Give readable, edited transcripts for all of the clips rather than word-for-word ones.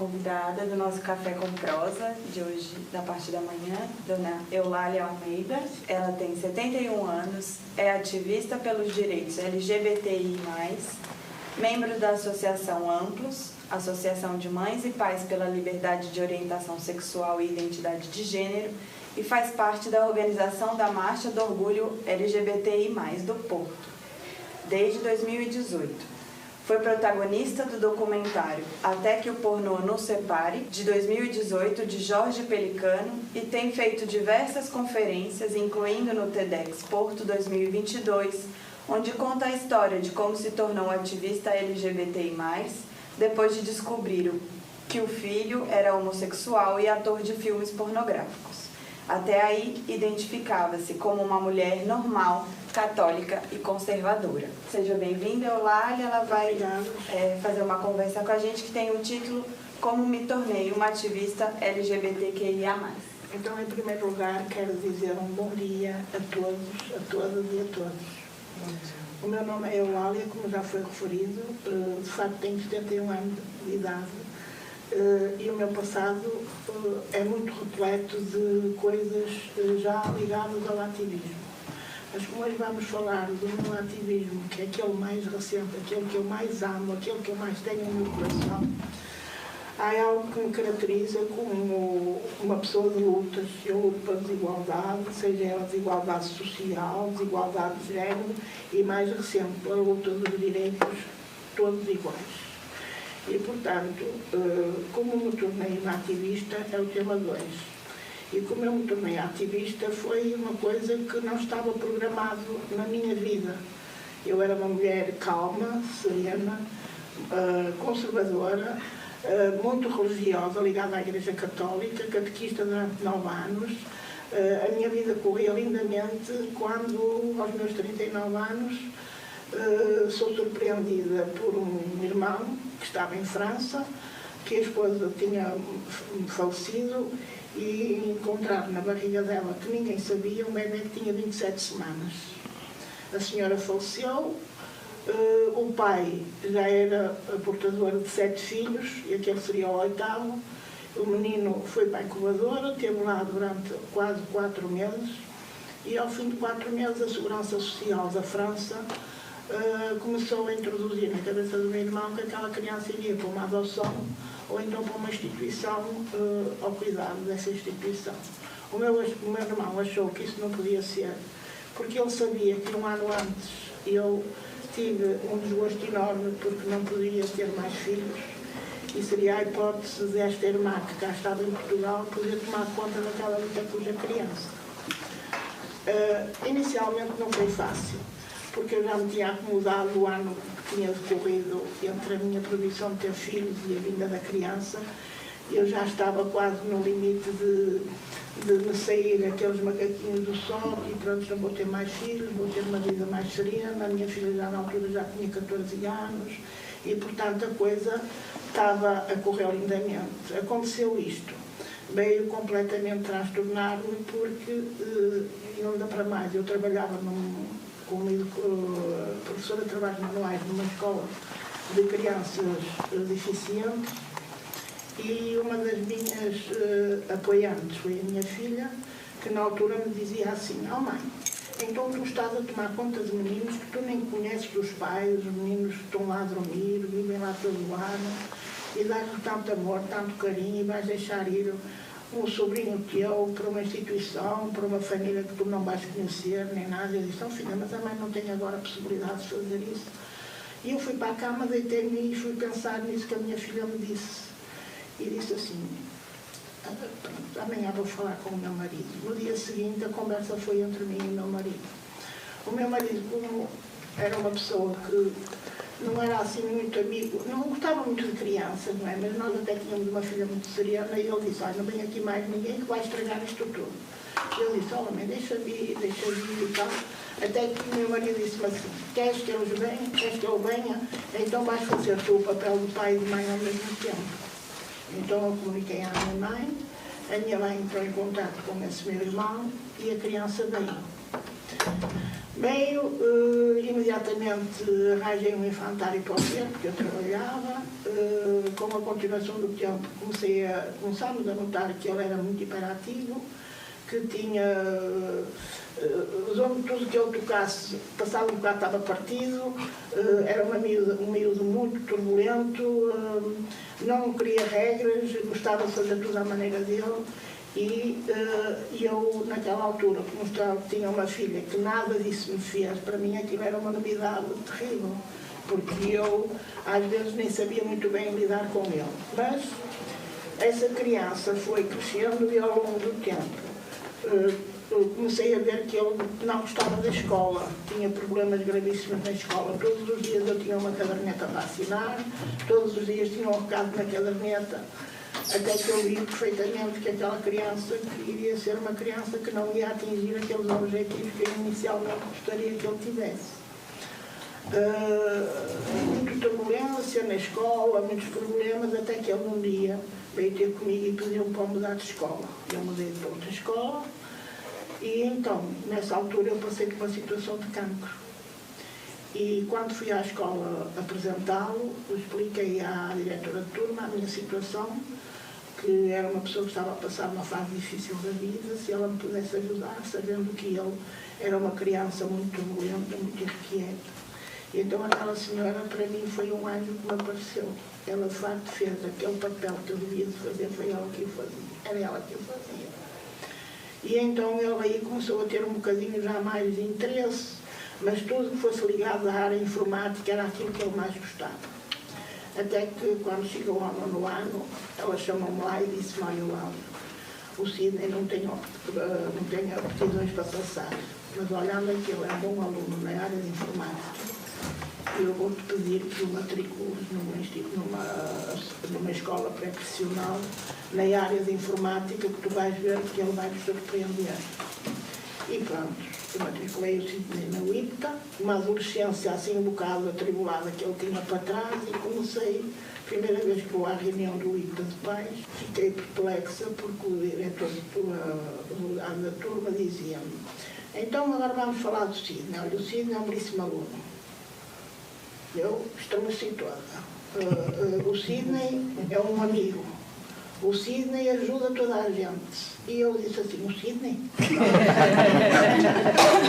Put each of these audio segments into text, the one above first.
convidada do nosso Café com Prosa, de hoje, da parte da manhã, dona Eulália Almeida. Ela tem 71 anos, é ativista pelos direitos LGBTI+, membro da Associação Amplos, Associação de Mães e Pais pela Liberdade de Orientação Sexual e Identidade de Gênero, e faz parte da organização da Marcha do Orgulho LGBTI+, do Porto, desde 2018. Foi protagonista do documentário Até que o Pornô Nos Separe, de 2018, de Jorge Pelicano, e tem feito diversas conferências, incluindo no TEDx Porto 2022, onde conta a história de como se tornou ativista LGBTI+, depois de descobrir que o filho era homossexual e ator de filmes pornográficos. Até aí, identificava-se como uma mulher normal, católica e conservadora. Seja bem-vinda, Eulália. Ela vai fazer uma conversa com a gente que tem o título Como me tornei uma ativista LGBTQIA+. Então, em primeiro lugar, quero dizer um bom dia a todos, a todas e a todos. O meu nome é Eulália, como já foi referido, de facto tenho 71 anos de idade. E o meu passado é muito repleto de coisas já ligadas ao ativismo. Mas como hoje vamos falar do meu ativismo, que é aquele mais recente, aquele que eu mais amo, aquele que eu mais tenho no meu coração, há algo que me caracteriza como uma pessoa de lutas. Eu luto pela desigualdade, seja ela desigualdade social, desigualdade de género e, mais recente, pela luta dos direitos todos iguais. E, portanto, como me tornei uma ativista, é o tema 2. E como eu me tornei ativista, foi uma coisa que não estava programado na minha vida. Eu era uma mulher calma, serena, conservadora, muito religiosa, ligada à Igreja Católica, catequista durante 9 anos. A minha vida corria lindamente quando, aos meus 39 anos, sou surpreendida por um irmão que estava em França, que a esposa tinha falecido, e encontrar na barriga dela, que ninguém sabia, um bebê que tinha 27 semanas. A senhora faleceu, o pai já era portador de 7 filhos, e aquele seria o 8º. O menino foi para a incubadora, esteve lá durante quase 4 meses, e ao fim de 4 meses a Segurança Social da França começou a introduzir na cabeça do meu irmão que aquela criança iria para uma adoção ou então para uma instituição ao cuidado dessa instituição. O meu irmão achou que isso não podia ser, porque ele sabia que um ano antes eu tive um desgosto enorme porque não podia ter mais filhos e seria a hipótese desta irmã que cá estava em Portugal poder tomar conta daquela cuja criança. Inicialmente não foi fácil, porque eu já me tinha acomodado o ano que tinha decorrido entre a minha proibição de ter filhos e a vinda da criança. Eu já estava quase no limite de me sair aqueles macaquinhos do sol e pronto, não vou ter mais filhos, vou ter uma vida mais serena. A minha filha já na altura já tinha 14 anos e, portanto, a coisa estava a correr lindamente. Aconteceu isto. Veio completamente transtornar-me porque, ainda para mais, eu trabalhava como professora de trabalhos manuais numa escola de crianças deficientes e uma das minhas apoiantes foi a minha filha, que na altura me dizia assim: "Oh mãe, então tu estás a tomar conta de meninos que tu nem conheces dos pais, os meninos que estão lá a dormir, vivem lá todo o ano, e dás-lhe tanto amor, tanto carinho, e vais deixar ir um sobrinho teu para uma instituição, para uma família que tu não vais conhecer, nem nada." Eu disse: "Oh filha, mas a mãe não tem agora a possibilidade de fazer isso." E eu fui para a cama, deitei-me e fui pensar nisso que a minha filha me disse. E disse assim: "Pronto, amanhã vou falar com o meu marido." No dia seguinte a conversa foi entre mim e o meu marido. O meu marido, como era uma pessoa que não era assim muito amigo, não gostava muito de crianças, não é? Mas nós até tínhamos uma filha muito serena, e ele disse: "Olha, não vem aqui mais ninguém que vai estragar isto tudo." Eu disse: "Olha, mãe, deixa vir e tal." Até que o meu marido disse-me assim: "Queres que eu venha? Então vais fazer tu o papel de pai e de mãe ao mesmo tempo." Então eu comuniquei à minha mãe, a minha mãe entrou em contato com esse meu irmão e a criança veio. Imediatamente arranjei um infantário para o centro, porque eu trabalhava. Com a continuação do tempo começámos a notar que ele era muito hiperativo, que tinha tudo que ele tocasse, passava um bocado, estava partido, era um miúdo muito turbulento, não queria regras, gostava de fazer tudo à maneira dele. E eu, naquela altura, como tinha uma filha que nada disso me fez, para mim aquilo era uma novidade terrível, porque eu, às vezes, nem sabia muito bem lidar com ele. Mas essa criança foi crescendo e, ao longo do tempo, comecei a ver que ele não gostava da escola, tinha problemas gravíssimos na escola. Todos os dias eu tinha uma caderneta para assinar, todos os dias tinha um recado na caderneta. Até que eu vi perfeitamente que aquela criança iria ser uma criança que não ia atingir aqueles objetivos que eu inicialmente gostaria que ele tivesse. Muita turbulência na escola, muitos problemas, até que ele um dia veio ter comigo e pediu-me para mudar de escola. Eu mudei para outra escola e então, nessa altura, eu passei por uma situação de cancro. E quando fui à escola apresentá-lo, expliquei à diretora de turma a minha situação, que era uma pessoa que estava a passar uma fase difícil da vida, se ela me pudesse ajudar, sabendo que ele era uma criança muito turbulenta, muito irrequieta. E então aquela senhora, para mim, foi um anjo que me apareceu. Ela, de facto, fez aquele papel que eu devia de fazer, foi ela que o fazia, era ela que o fazia. E então ele aí começou a ter um bocadinho já mais de interesse, mas tudo que fosse ligado à área informática era aquilo que ele mais gostava. Até que, quando chegou ao 9º ano, ela chamou-me lá e disse-me: olha, o Sidney não tem aptidões para passar, mas olhando que ele é um bom aluno na área de informática, eu vou-te pedir que o matricules numa escola pré-profissional na área de informática, que tu vais ver que ele vai te surpreender. E pronto, eu matriculei o Sidney na UIPTA, uma adolescência assim um bocado atribulada que ele tinha para trás, e comecei, primeira vez que vou à reunião do UIPTA de pais, fiquei perplexa porque o diretor da turma dizia-me: então agora vamos falar do Sidney. Olha, o Sidney é um belíssimo aluno. Eu estremeci toda. O Sidney é um amigo. O Sidney ajuda toda a gente. E eu disse assim: o Sidney? E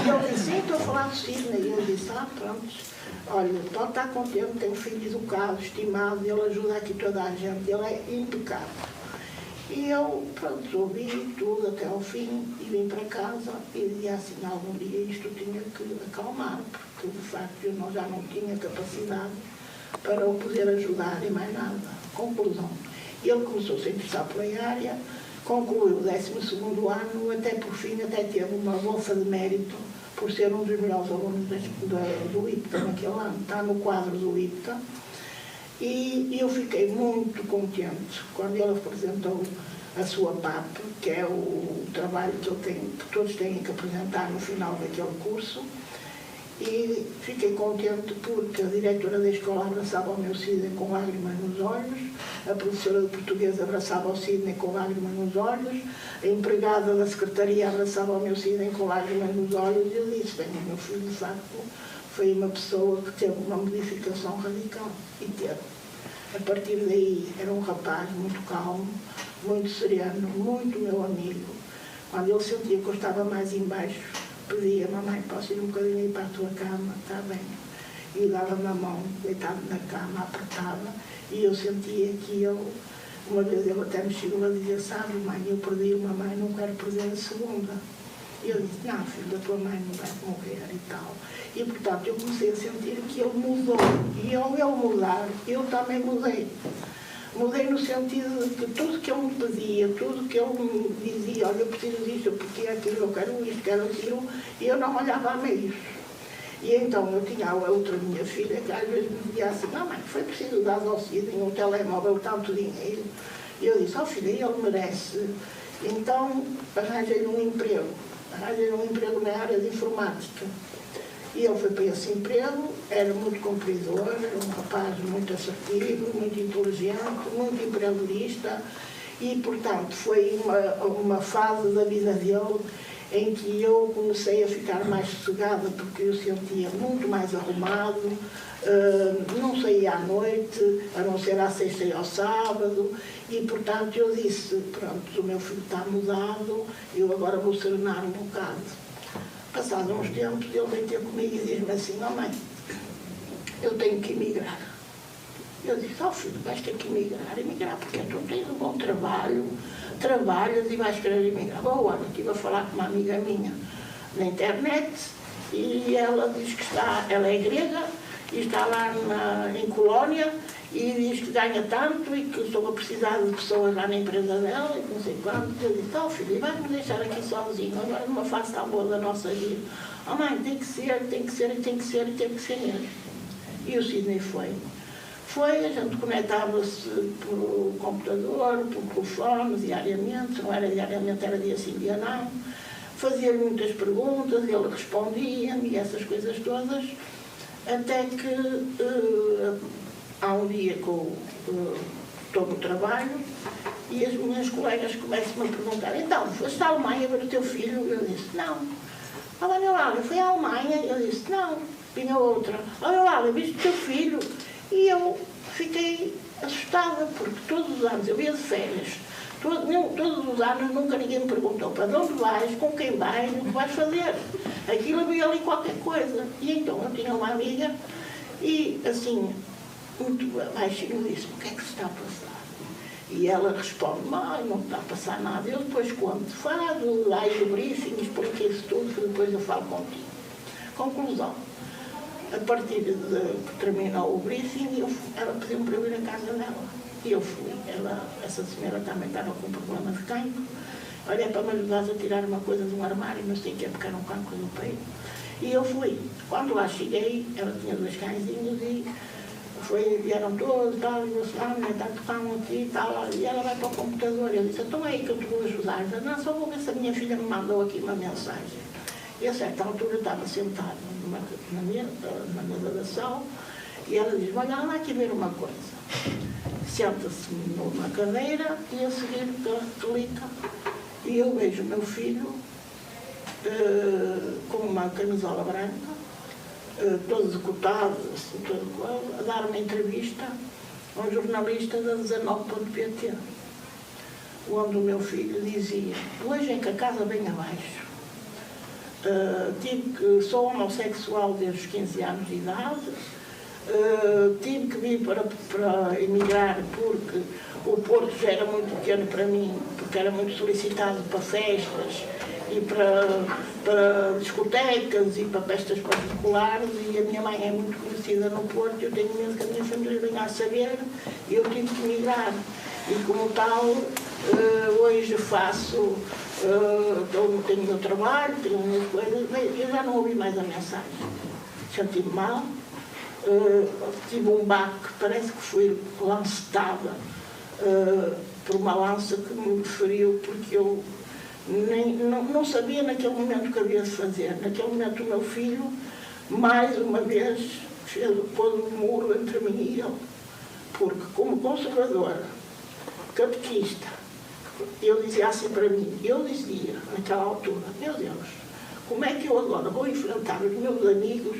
eu disse: sim, estou a falar do Sidney. E eu disse: pronto, olha, pode estar contente, tem um filho educado, estimado, ele ajuda aqui toda a gente, ele é impecável. E eu, pronto, ouvi tudo até ao fim e vim para casa e dizia assim: algum dia isto tinha que acalmar, porque de facto eu já não tinha capacidade para o poder ajudar e mais nada. Conclusão: ele começou-se a interessar pela área, concluiu o 12º ano, até por fim até teve uma bolsa de mérito por ser um dos melhores alunos do IPTA naquele ano. Está no quadro do IPTA. E eu fiquei muito contente quando ele apresentou a sua PAP, que é o trabalho que todos têm que apresentar no final daquele curso. E fiquei contente porque a diretora da escola abraçava o meu Sidney com lágrimas nos olhos, a professora de português abraçava o Sidney com lágrimas nos olhos, a empregada da secretaria abraçava o meu Sidney com lágrimas nos olhos, e eu disse: bem, o meu filho de facto foi uma pessoa que teve uma modificação radical, e teve. A partir daí era um rapaz muito calmo, muito sereno, muito meu amigo. Quando ele sentia que eu estava mais embaixo, pedia: mamãe, posso ir um bocadinho aí para a tua cama? Está bem. E dava-me a mão, deitado na cama, apertava, e eu sentia que ele, uma vez ele até me chegou a dizer: sabe, mãe, eu perdi uma mãe, não quero perder a segunda. E eu disse: não, filho, a tua mãe não vai morrer e tal. E, portanto, eu comecei a sentir que ele mudou. E ao ele mudar, eu também mudei. Mudei no sentido de que tudo que ele me pedia, tudo que ele me dizia: olha, eu preciso disso, porque aquilo, eu quero isto, quero aquilo, e eu não olhava a meios. E então eu tinha a outra minha filha que às vezes me dizia assim: não, mãe, foi preciso dar ao Sidney um telemóvel, tanto dinheiro. E eu disse: filha, ele merece. Então arranjei-lhe um emprego na área de informática. E ele foi para esse emprego, era muito cumpridor, era um rapaz muito assertivo, muito inteligente, muito empreendedorista, e, portanto, foi uma fase da vida dele em que eu comecei a ficar mais sossegada, porque eu sentia muito mais arrumado, não saía à noite, a não ser à sexta e ao sábado, e portanto eu disse, pronto, o meu filho está mudado, eu agora vou serenar um bocado. Passados uns tempos, ele vem ter comigo e diz-me assim, mãe, eu tenho que emigrar. Eu disse, filho, vais ter que emigrar porque tu tens um bom trabalho, trabalhas e vais querer emigrar. Bom, olha, estive a falar com uma amiga minha na internet e ela diz que ela é grega e está lá em Colónia e diz que ganha tanto e que estou a precisar de pessoas lá na empresa dela e não sei quanto. Eu disse, filho, e vais-me deixar aqui sozinho, agora numa fase tão boa da nossa vida. Mãe, tem que ser mesmo. E o Sidney foi. A gente conectava-se pelo computador, pelo telefone, diariamente, não era diariamente, era dia sim, dia não. Fazia-lhe muitas perguntas, ele respondia-me e essas coisas todas, até que há um dia que eu estou no trabalho e as minhas colegas começam-me a perguntar, então, foste à Alemanha ver o teu filho? Eu disse, não. Olha lá, eu fui à Alemanha? Eu disse, não. Vinha outra, olha lá, viste o teu filho? E eu fiquei assustada, porque todos os anos eu ia de férias, todos os anos nunca ninguém me perguntou para onde vais, com quem vais, o que vais fazer. Aquilo havia ali qualquer coisa. E então eu tinha uma amiga e assim, muito baixinho, disse, o que é que se está a passar? E ela responde, mãe, não está a passar nada. Eu depois conto, faz o live briefing, explica isso tudo, que depois eu falo contigo. Conclusão. A partir de que terminou o briefing, ela pediu-me para eu ir à casa dela. E eu fui. Essa senhora também estava com problema de cancro. Olha, para me ajudar a tirar uma coisa de um armário, não sei o que é, porque era um cancro no peito. E eu fui. Quando lá cheguei, ela tinha 2 cãezinhos e vieram todos, tal, e eu disse, está tocando aqui e tal. E ela vai para o computador. Eu disse, então é aí que eu te vou ajudar. Eu disse, não, só vou ver se a minha filha me mandou aqui uma mensagem. E a certa altura eu estava sentada na mesa da sala e ela diz, olha lá aqui ver uma coisa. Senta-se numa cadeira e a seguir clica e eu vejo o meu filho com uma camisola branca, todo decotado, assim, todo, a dar uma entrevista a um jornalista da 19.pt, onde o meu filho dizia, hoje é que a casa vem abaixo. Sou homossexual desde os 15 anos de idade, tive que vir para emigrar porque o Porto já era muito pequeno para mim, porque era muito solicitado para festas e para discotecas e para festas particulares e a minha mãe é muito conhecida no Porto, eu tenho medo que a minha família venha a saber e eu tive que emigrar. E como tal, hoje faço, tenho o meu trabalho, tenho as minhas coisas, eu já não ouvi mais a mensagem. Senti-me mal, tive um baque, parece que fui lançada por uma lança que me feriu, porque eu não sabia naquele momento o que havia de fazer. Naquele momento o meu filho, mais uma vez, pôs um muro entre mim e ele, porque como conservadora, catequista, eu dizia assim para mim, eu dizia naquela altura, meu Deus, como é que eu agora vou enfrentar os meus amigos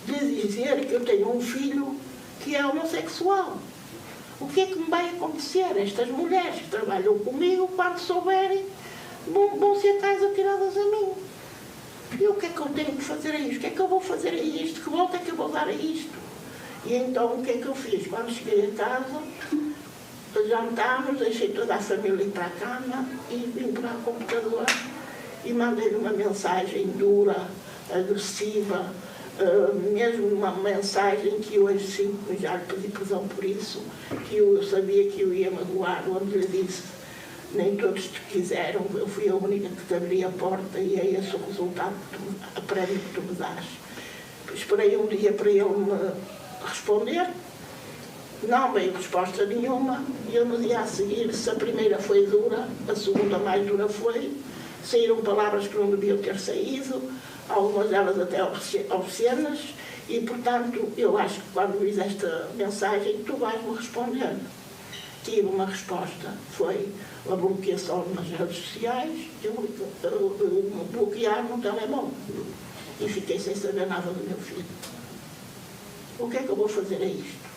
de dizer que eu tenho um filho que é homossexual? O que é que me vai acontecer? Estas mulheres que trabalham comigo, quando souberem, vão ser tais atiradas a mim. E o que é que eu tenho que fazer a isto? O que é que eu vou fazer a isto? Que volta é que eu vou dar a isto? E então o que é que eu fiz? Quando cheguei a casa, jantámos, deixei toda a família ir para a cama e vim para o computador e mandei-lhe uma mensagem dura, agressiva, mesmo uma mensagem que hoje sim, já lhe pedi perdão por isso, que eu sabia que eu ia magoar, onde lhe disse, nem todos te quiseram, eu fui a única que te abri a porta e é esse o resultado, a prémio que tu me dás. Esperei um dia para ele me responder, não veio resposta nenhuma, e eu no dia a seguir, se a primeira foi dura, a segunda mais dura foi, saíram palavras que não deviam ter saído, algumas delas até obscenas, e portanto eu acho que quando vis esta mensagem tu vais-me responder. tive uma resposta, foi a bloqueação nas redes sociais, eu bloquear no telemóvel. E fiquei sem saber nada do meu filho. O que é que eu vou fazer a isto?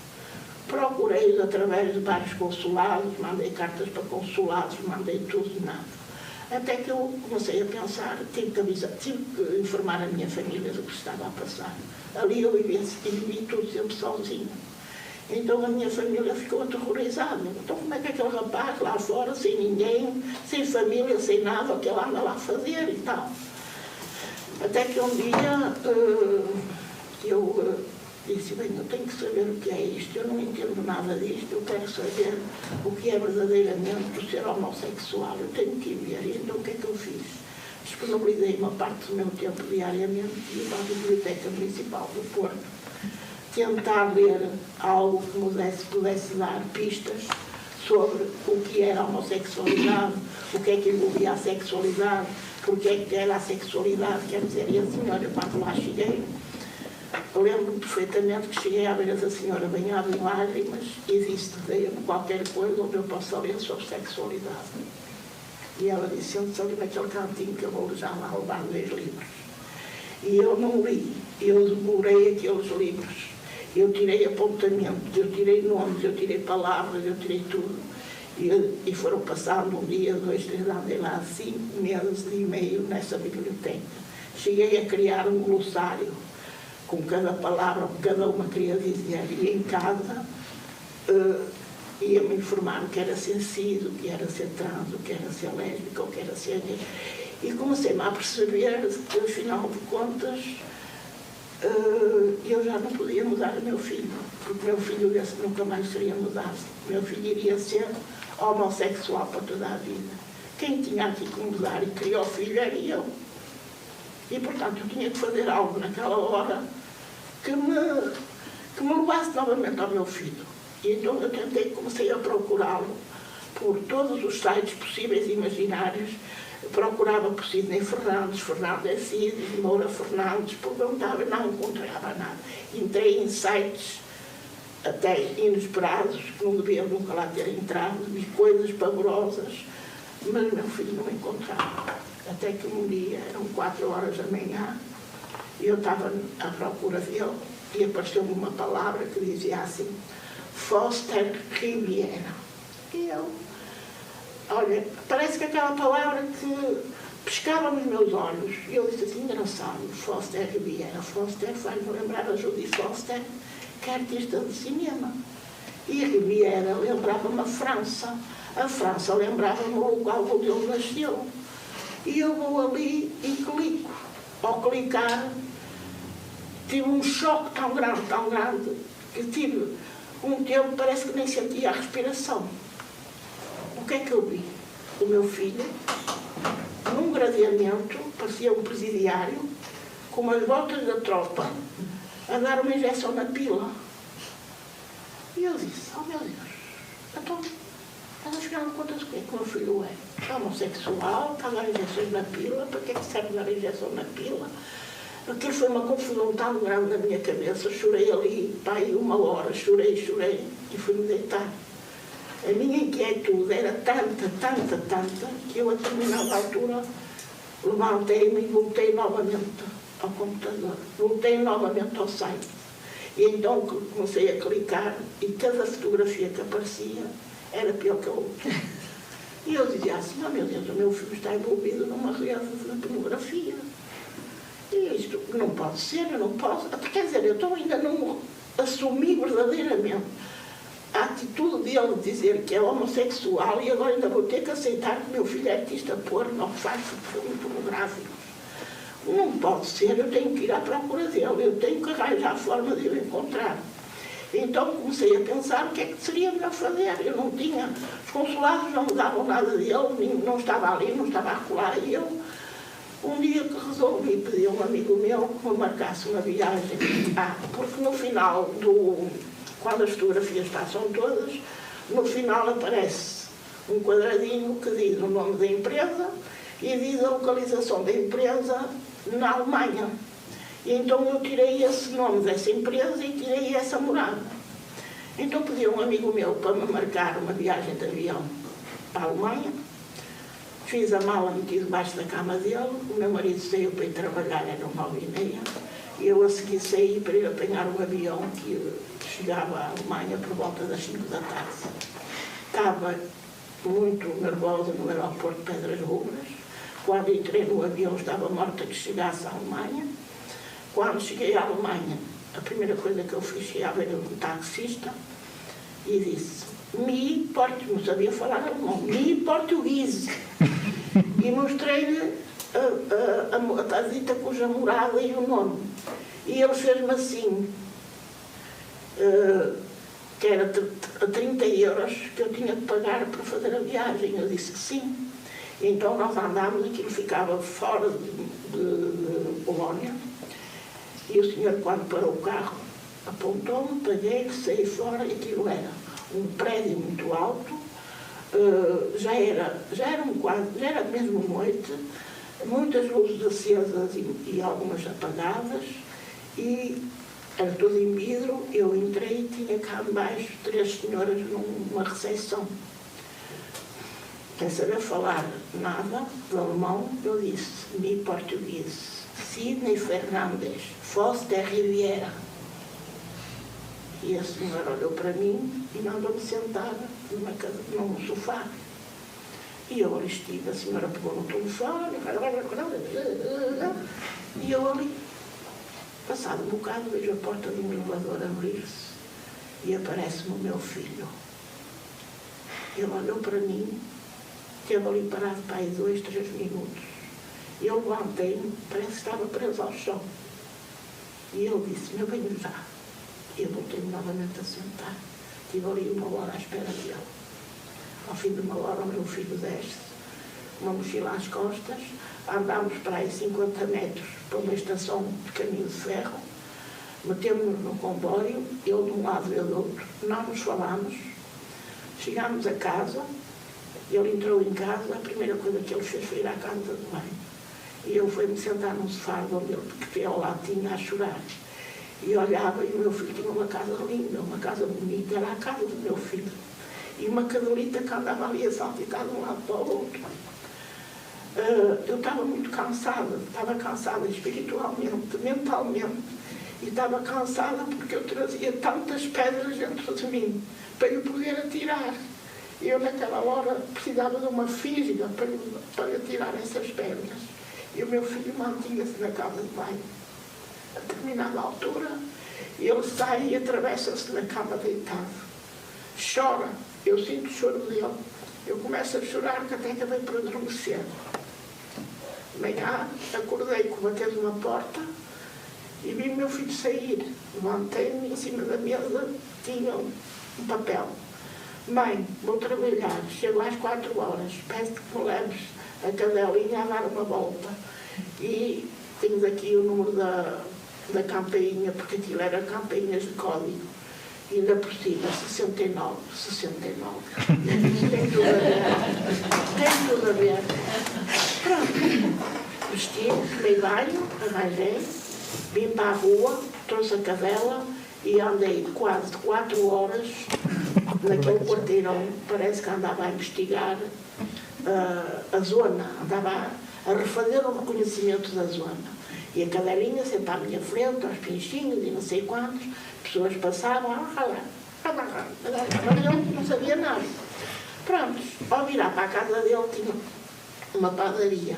Procurei através de vários consulados, mandei cartas para consulados, mandei tudo e nada. Até que eu comecei a pensar, tive que informar a minha família do que estava a passar. Ali eu vivi tudo sempre sozinho. Então a minha família ficou aterrorizada. Então como é que aquele rapaz lá fora, sem ninguém, sem família, sem nada, o que ele anda lá a fazer e tal. Até que um dia eu disse, bem, eu tenho que saber o que é isto, eu não entendo nada disto, eu quero saber o que é verdadeiramente o ser homossexual, eu tenho que ir ver. E então o que é que eu fiz? Disponibilizei uma parte do meu tempo diariamente e ia para a Biblioteca Municipal do Porto tentar ler algo que me pudesse dar pistas sobre o que era a homossexualidade, o que é que envolvia a sexualidade, porque é que era a sexualidade, quer dizer, e a senhora, quando lá cheguei, eu lembro-me perfeitamente que cheguei à beira da senhora banhada em lágrimas e disse, dei-me qualquer coisa onde eu possa ler sobre sexualidade. E ela disse, sente-se ali naquele cantinho que eu vou já lá levar 2 livros. E eu não li, eu devorei aqueles livros. Eu tirei apontamentos, eu tirei nomes, eu tirei palavras, eu tirei tudo. E foram passando 1 dia, 2, 3, andei lá 5 meses e meio nessa biblioteca. Cheguei a criar um glossário com cada palavra, que cada uma queria dizer. E em casa ia-me informar o que era ser cis, o que era ser trans, o que era ser lésbica, o que era ser gay. E comecei-me a perceber que, afinal de contas, eu já não podia mudar o meu filho, porque meu filho esse nunca mais seria mudado. Meu filho iria ser homossexual para toda a vida. Quem tinha aqui que mudar e criou o filho era eu. E, portanto, eu tinha que fazer algo naquela hora que me levasse novamente ao meu filho. E então eu comecei a procurá-lo por todos os sites possíveis e imaginários. Procurava por Sidney Fernandes, Fernando Assis, Moura Fernandes, perguntava e não encontrava nada. Entrei em sites até inesperados, que não deviam nunca lá ter entrado, vi coisas pavorosas, mas meu filho não encontrava. Até que um dia, eram 4 horas da manhã, e eu estava à procura dele, e apareceu-me uma palavra que dizia assim, Foster Riviera. E eu, olha, parece que aquela palavra que pescava nos meus olhos. E eu disse assim, engraçado, Foster Riviera. Foster faz-me lembrar a Judy Foster, que é artista de cinema. E Riviera lembrava-me a França. A França lembrava-me o local onde ele nasceu. E eu vou ali e clico. Ao clicar, tive um choque tão grande, que tive um tempo, parece que nem sentia a respiração. O que é que eu vi? O meu filho, num gradeamento, parecia um presidiário, com umas botas da tropa, a dar uma injeção na pila. E eu disse, oh meu Deus, então, estás a chegar a contas do que é que o meu filho é? É homossexual, está a dar injeções na pila, para que é que serve dar injeção na pila? Aquilo foi uma confusão tão grande na minha cabeça, chorei ali, pai, 1 hora, chorei, e fui-me deitar. A minha inquietude era tanta, que eu a determinada altura levantei-me e voltei novamente ao computador, voltei novamente ao site. E então comecei a clicar e cada fotografia que aparecia era pior que a outra. E eu dizia assim, oh meu Deus, o meu filho está envolvido numa rede de pornografia. E isto não pode ser, eu não posso. Quer dizer, eu estou ainda não assumi verdadeiramente a atitude dele de dizer que é homossexual e agora ainda vou ter que aceitar que meu filho é artista porno, faz filmes pornográficos. Não pode ser, eu tenho que ir à procura dele, eu tenho que arranjar a forma de o encontrar. Então comecei a pensar o que é que seria melhor fazer. Eu não tinha, os consulados não me davam nada dele, não estava ali, não estava a colar. E eu, um dia que resolvi pedir a um amigo meu que me marcasse uma viagem, porque no final quando as fotografias passam todas, no final aparece um quadradinho que diz o nome da empresa e diz a localização da empresa na Alemanha. E então eu tirei esse nome dessa empresa e tirei essa morada. Então pedi a um amigo meu para me marcar uma viagem de avião para a Alemanha. Fiz a mala, meti debaixo da cama dele, o meu marido saiu para ir trabalhar, eram 9h30, e eu a seguir saí para ir apanhar um avião que chegava à Alemanha por volta das 5 da tarde. Estava muito nervosa no aeroporto de Pedras Rubras. Quando entrei no avião estava morta que chegasse à Alemanha. Quando cheguei à Alemanha, a primeira coisa que eu fiz, cheguei à beira de um taxista e disse: não sabia falar alemão, mi português. E mostrei-lhe a tazita cuja morada e o nome. E ele fez-me assim, que era 30 euros que eu tinha de pagar para fazer a viagem. Eu disse que sim. E então nós andámos, aquilo ficava fora de Polónia. E o senhor, quando parou o carro, apontou-me, paguei, saí fora, e aquilo era um prédio muito alto, já era mesmo noite, muitas luzes acesas e algumas apagadas, e era tudo em vidro. Eu entrei e tinha cá embaixo 3 senhoras numa recepção. Sem saber falar nada de alemão, eu disse: mi português, Sidney Fernandes, Foz de Riviera. E a senhora olhou para mim e mandou-me sentar num sofá. E eu ali estive, a senhora pegou no telefone, e eu ali, passado um bocado, vejo a porta de um elevador abrir-se e aparece-me o meu filho. Ele olhou para mim, esteve ali parado para aí 2, 3 minutos. E eu levantei-me, parece que estava preso ao chão. E ele disse: meu bem, já. E eu voltei-me novamente a sentar. Estive ali 1 hora à espera dele. Ao fim de 1 hora, o meu filho desce, uma mochila às costas. Andámos para aí 50 metros para uma estação de caminho de ferro. Metemos-nos no comboio, ele de um lado e eu do outro. Não nos falámos. Chegámos a casa. Ele entrou em casa, a primeira coisa que ele fez foi ir à casa de banho. E eu fui-me sentar num sofá onde ele, porque ao lado tinha a chorar. E olhava, e o meu filho tinha uma casa linda, uma casa bonita, era a casa do meu filho. E uma cadelita que andava ali a saltitar de um lado para o outro. Eu estava muito cansada, espiritualmente, mentalmente. E estava cansada porque eu trazia tantas pedras dentro de mim, para eu poder atirar. E eu naquela hora precisava de uma física para tirar essas pedras. E o meu filho mantinha-se na casa de banho. A determinada altura, ele sai e atravessa-se na cama deitado. Chora. Eu sinto o choro dele. Eu começo a chorar, que até acabei por adormecer. De manhã, acordei com batendo uma porta e vi o meu filho sair. Levantei-me, em cima da mesa tinha um papel. Mãe, vou trabalhar, chego às 4 horas, peço que me leves a cadelinha a dar uma volta. E temos aqui o número da campainha, porque aquilo era campainhas de código. E ainda por cima, 69. Tem tudo a ver. Pronto. Vesti, tomei banho, arranjei, vim para a rua, trouxe a cadela e andei quase 4 horas naquele quarteirão. Parece que andava a investigar a zona, andava a refazer o reconhecimento da zona. E a cadelinha sempre à minha frente, aos pinchinhos e não sei quantos, pessoas passavam, mas eu não sabia nada. Pronto, ao virar para a casa dele tinha uma padaria.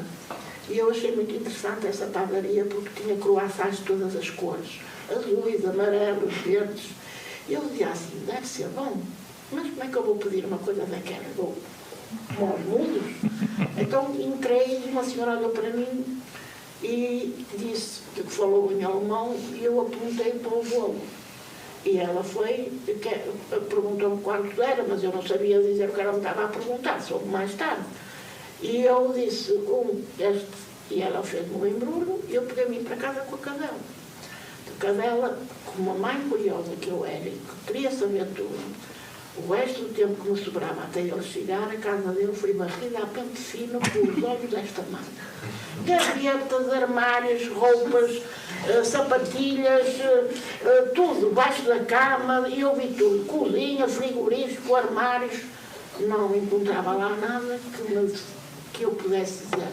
E eu achei muito interessante essa padaria porque tinha croissants de todas as cores, azuis, amarelos, verdes. E eu dizia assim: deve ser bom, mas como é que eu vou pedir uma coisa daquela? Vou aos mundos? Então entrei e uma senhora olhou para mim e disse que falou em alemão e eu apontei para o bolo. E ela foi, perguntou-me quanto era, mas eu não sabia dizer o que ela me estava a perguntar, soube mais tarde. E eu disse, e ela fez-me um embrulho e eu peguei-me para casa com a cadela. A cadela, como uma mãe curiosa que eu era, que queria saber tudo, O resto do tempo que me sobrava até ele chegar, a casa dele foi varrida a pente fino com os olhos desta manga. Gavetas, armários, roupas, sapatilhas, tudo, baixo da cama, e eu vi tudo. Cozinha, frigorífico, armários. Não encontrava lá nada que eu pudesse dizer: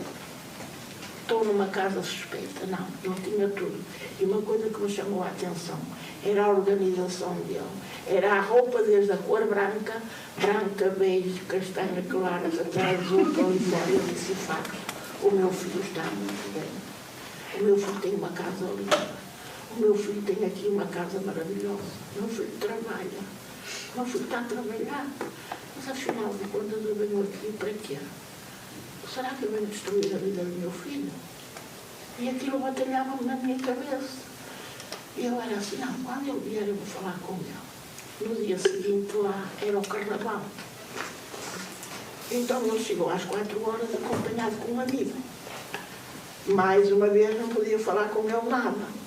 estou numa casa suspeita. Não tinha tudo. E uma coisa que me chamou a atenção era a organização dele. Era a roupa desde a cor branca, beijo, castanha clara, até azul, para fora. Eu disse: facto, o meu filho está muito bem. O meu filho tem uma casa linda. O meu filho tem aqui uma casa maravilhosa. O meu filho trabalha. O meu filho está a trabalhar. Mas afinal de contas eu venho aqui para quê? Será que eu venho destruir a vida do meu filho? E aquilo batalhava-me na minha cabeça. E eu era assim: não, quando ele vier eu vou falar com ele. No dia seguinte lá era o carnaval. Então ele chegou às 4 horas acompanhado com um amigo. Mais uma vez não podia falar com ele nada.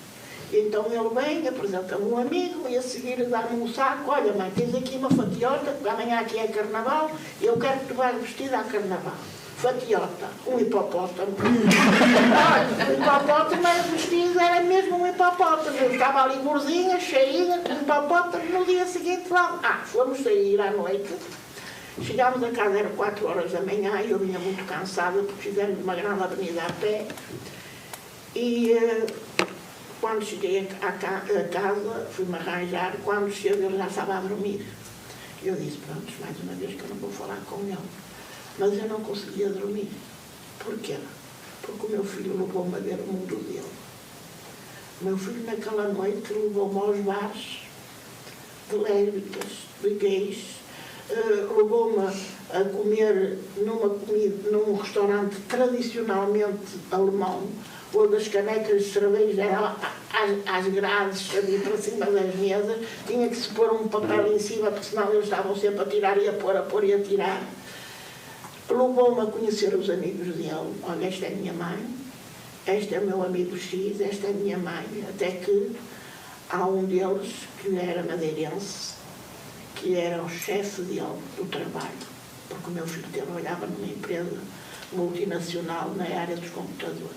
Então ele vem, apresenta-me um amigo e a seguir dá-me um saco: olha mãe, tens aqui uma fatiota, porque amanhã aqui é carnaval e eu quero que tu vais vestida a carnaval. Fatiota, um hipopótamo. Olha, o hipopótamo era vestido, era mesmo um hipopótamo. Eu estava ali gordinha, cheinha, com um hipopótamo. No dia seguinte fomos sair à noite. Chegámos a casa, era 4 horas da manhã, e eu vinha muito cansada, porque fizemos uma grande avenida a pé. E quando cheguei a casa, fui-me arranjar. Quando chego, ele já estava a dormir. Eu disse: pronto, mais uma vez que eu não vou falar com ele. Mas eu não conseguia dormir. Porquê? Porque o meu filho levou-me a ver o mundo dele. O meu filho, naquela noite, levou-me aos bares de lésbicas, de gays, levou-me a comer num restaurante tradicionalmente alemão, onde as canecas de cerveja eram às grades, ali para cima das mesas, tinha que se pôr um papel em cima, porque senão eles estavam sempre a tirar e a pôr e a tirar. Levou-me a conhecer os amigos dele. Olha, esta é a minha mãe, este é o meu amigo X, esta é a minha mãe. Até que há um deles que era madeirense, que era o chefe dele do trabalho, porque o meu filho trabalhava numa empresa multinacional na área dos computadores.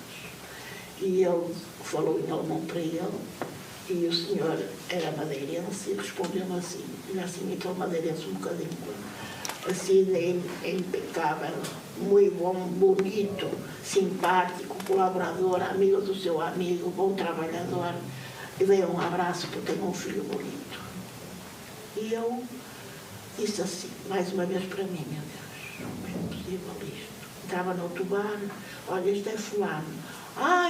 E ele falou em alemão para ele, e o senhor era madeirense, e respondeu-me assim, aquele madeirense um bocadinho assim, é impecável, muito bom, bonito, simpático, colaborador, amigo do seu amigo, bom trabalhador. E dei um abraço porque tenho um filho bonito. E eu disse assim, mais uma vez para mim: meu Deus, não é possível isto. Estava no outro bar: olha, este é fulano.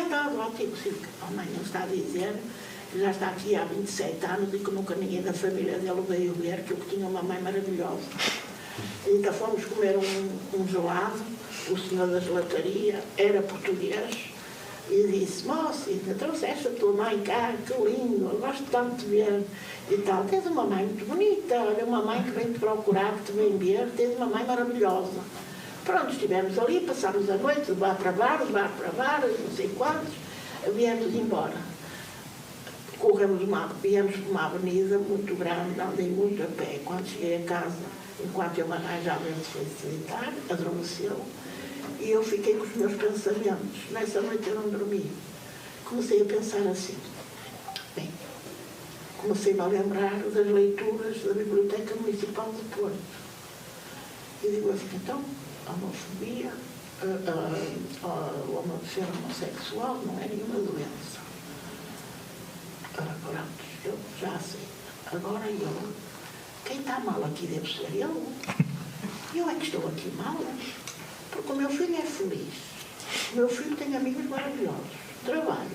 Está ótimo. A mãe não está a dizer que já está aqui há 27 anos e que nunca ninguém da família dele veio ver que eu tinha uma mãe maravilhosa. Então fomos comer um gelado. O senhor da gelataria era português e disse: moça, trouxeste a tua mãe cá, que lindo, eu gosto tanto de ver e tal. Tens uma mãe muito bonita, olha, uma mãe que vem te procurar, que te vem ver, tens uma mãe maravilhosa. Pronto, estivemos ali, passámos a noite, de bar para bar, não sei quantos, viemos embora. Viemos por uma avenida muito grande, andei muito a pé. Quando cheguei a casa, enquanto eu me arranjava, ele foi se deitar, adormeceu, e eu fiquei com os meus pensamentos. Nessa noite eu não dormi. Comecei a pensar assim. Bem, comecei-me a lembrar das leituras da Biblioteca Municipal de Porto. E digo assim: então, a homofobia, o ser homossexual não é nenhuma doença. Pronto, eu já sei. Agora quem está mal aqui deve ser eu. Eu é que estou aqui mal, porque o meu filho é feliz. O meu filho tem amigos maravilhosos, trabalha.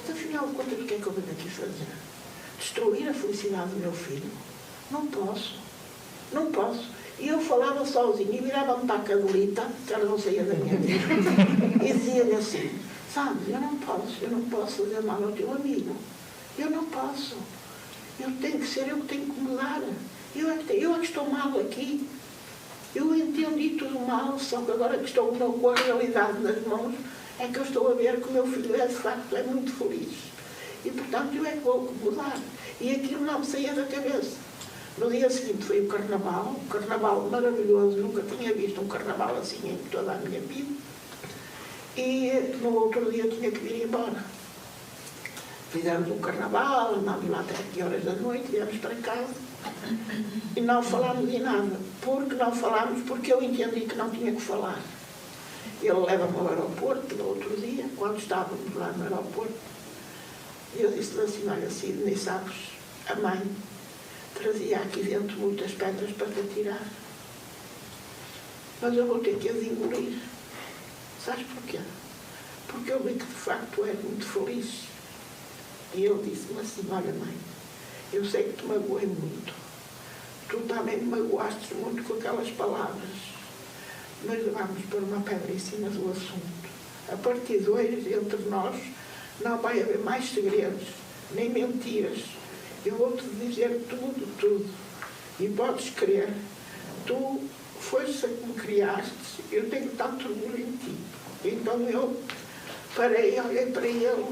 Mas afinal de contas, o que é que eu venho aqui fazer? Destruir a felicidade do meu filho? Não posso. Não posso. E eu falava sozinha e virava-me para a Carolita, que ela não saía da minha vida, e dizia-lhe assim: sabe, eu não posso fazer mal ao teu amigo. Eu não posso. Eu tenho que ser eu que tenho que mudar. Eu é que estou mal aqui. Eu entendi tudo mal, só que agora que estou com a realidade nas mãos, é que eu estou a ver que o meu filho de facto é muito feliz. E portanto eu é que vou mudar. E aquilo não me saía da cabeça. No dia seguinte foi o carnaval maravilhoso, nunca tinha visto um carnaval assim em toda a minha vida. E no outro dia tinha que vir embora. Fizemos um carnaval, andámos lá até que horas da noite, viemos para casa e não falámos de nada. Porque não falámos, porque eu entendi que não tinha que falar. Ele leva-me ao aeroporto no outro dia, quando estávamos lá no aeroporto, e eu disse-lhe assim, olha, Cid, nem sabes, a mãe trazia aqui dentro muitas pedras para te atirar. Mas eu vou ter que as engolir. Sabes porquê? Porque eu vi que de facto tu és muito feliz. E ele disse-me assim, olha mãe, eu sei que te magoei muito. Tu também me magoaste muito com aquelas palavras. Mas vamos pôr uma pedra em cima do assunto. A partir de hoje, entre nós, não vai haver mais segredos, nem mentiras. Eu vou-te dizer tudo. E podes crer, tu foste a que me criaste, eu tenho tanto orgulho em ti. Então eu parei, olhei para ele,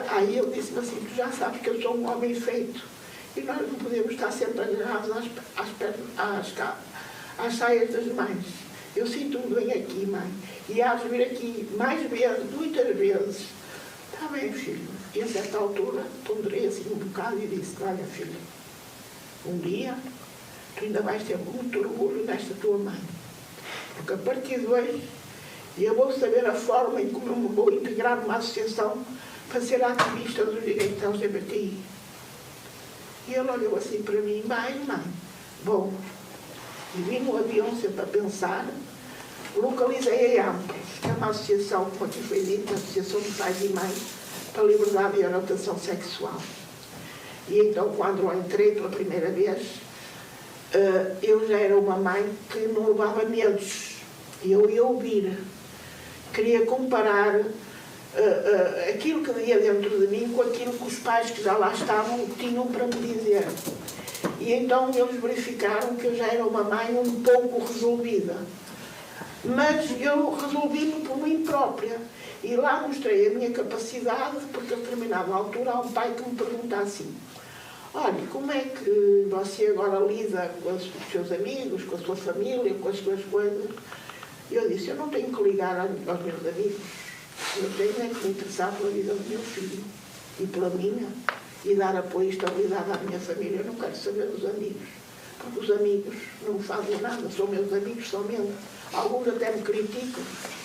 aí ele disse-me assim, tu já sabes que eu sou um homem feito. E nós não podemos estar sempre agarrados às saias das mães. Eu sinto-me bem aqui, mãe. E hás de vir aqui mais vezes, muitas vezes. Está bem, filho. E a certa altura ponderei assim um bocado e disse, olha, filho, um dia tu ainda vais ter muito orgulho nesta tua mãe. Porque a partir de hoje eu vou saber a forma em como eu me vou integrar numa associação para ser ativista dos direitos LGBTI. E ele olhou assim para mim, mãe. Bom, e vim no avião sempre a pensar, localizei a AMPLOS, que é uma associação, como aqui foi dito, a Associação de Pais e Mães para a Liberdade e a Orientação Sexual. E então, quando lá entrei pela primeira vez, eu já era uma mãe que não levava medos. Eu ia ouvir, queria comparar aquilo que havia dentro de mim com aquilo que os pais que já lá estavam tinham para me dizer. E então eles verificaram que eu já era uma mãe um pouco resolvida. Mas eu resolvi-me por mim própria. E lá mostrei a minha capacidade, porque a determinada altura há um pai que me pergunta assim, olha, como é que você agora lida com os seus amigos, com a sua família, com as suas coisas? E eu disse, eu não tenho que ligar aos meus amigos. Eu tenho que me interessar pela vida do meu filho e pela minha e dar apoio e estabilidade à minha família. Eu não quero saber dos amigos, porque os amigos não me fazem nada, são meus amigos somente. Alguns até me criticam,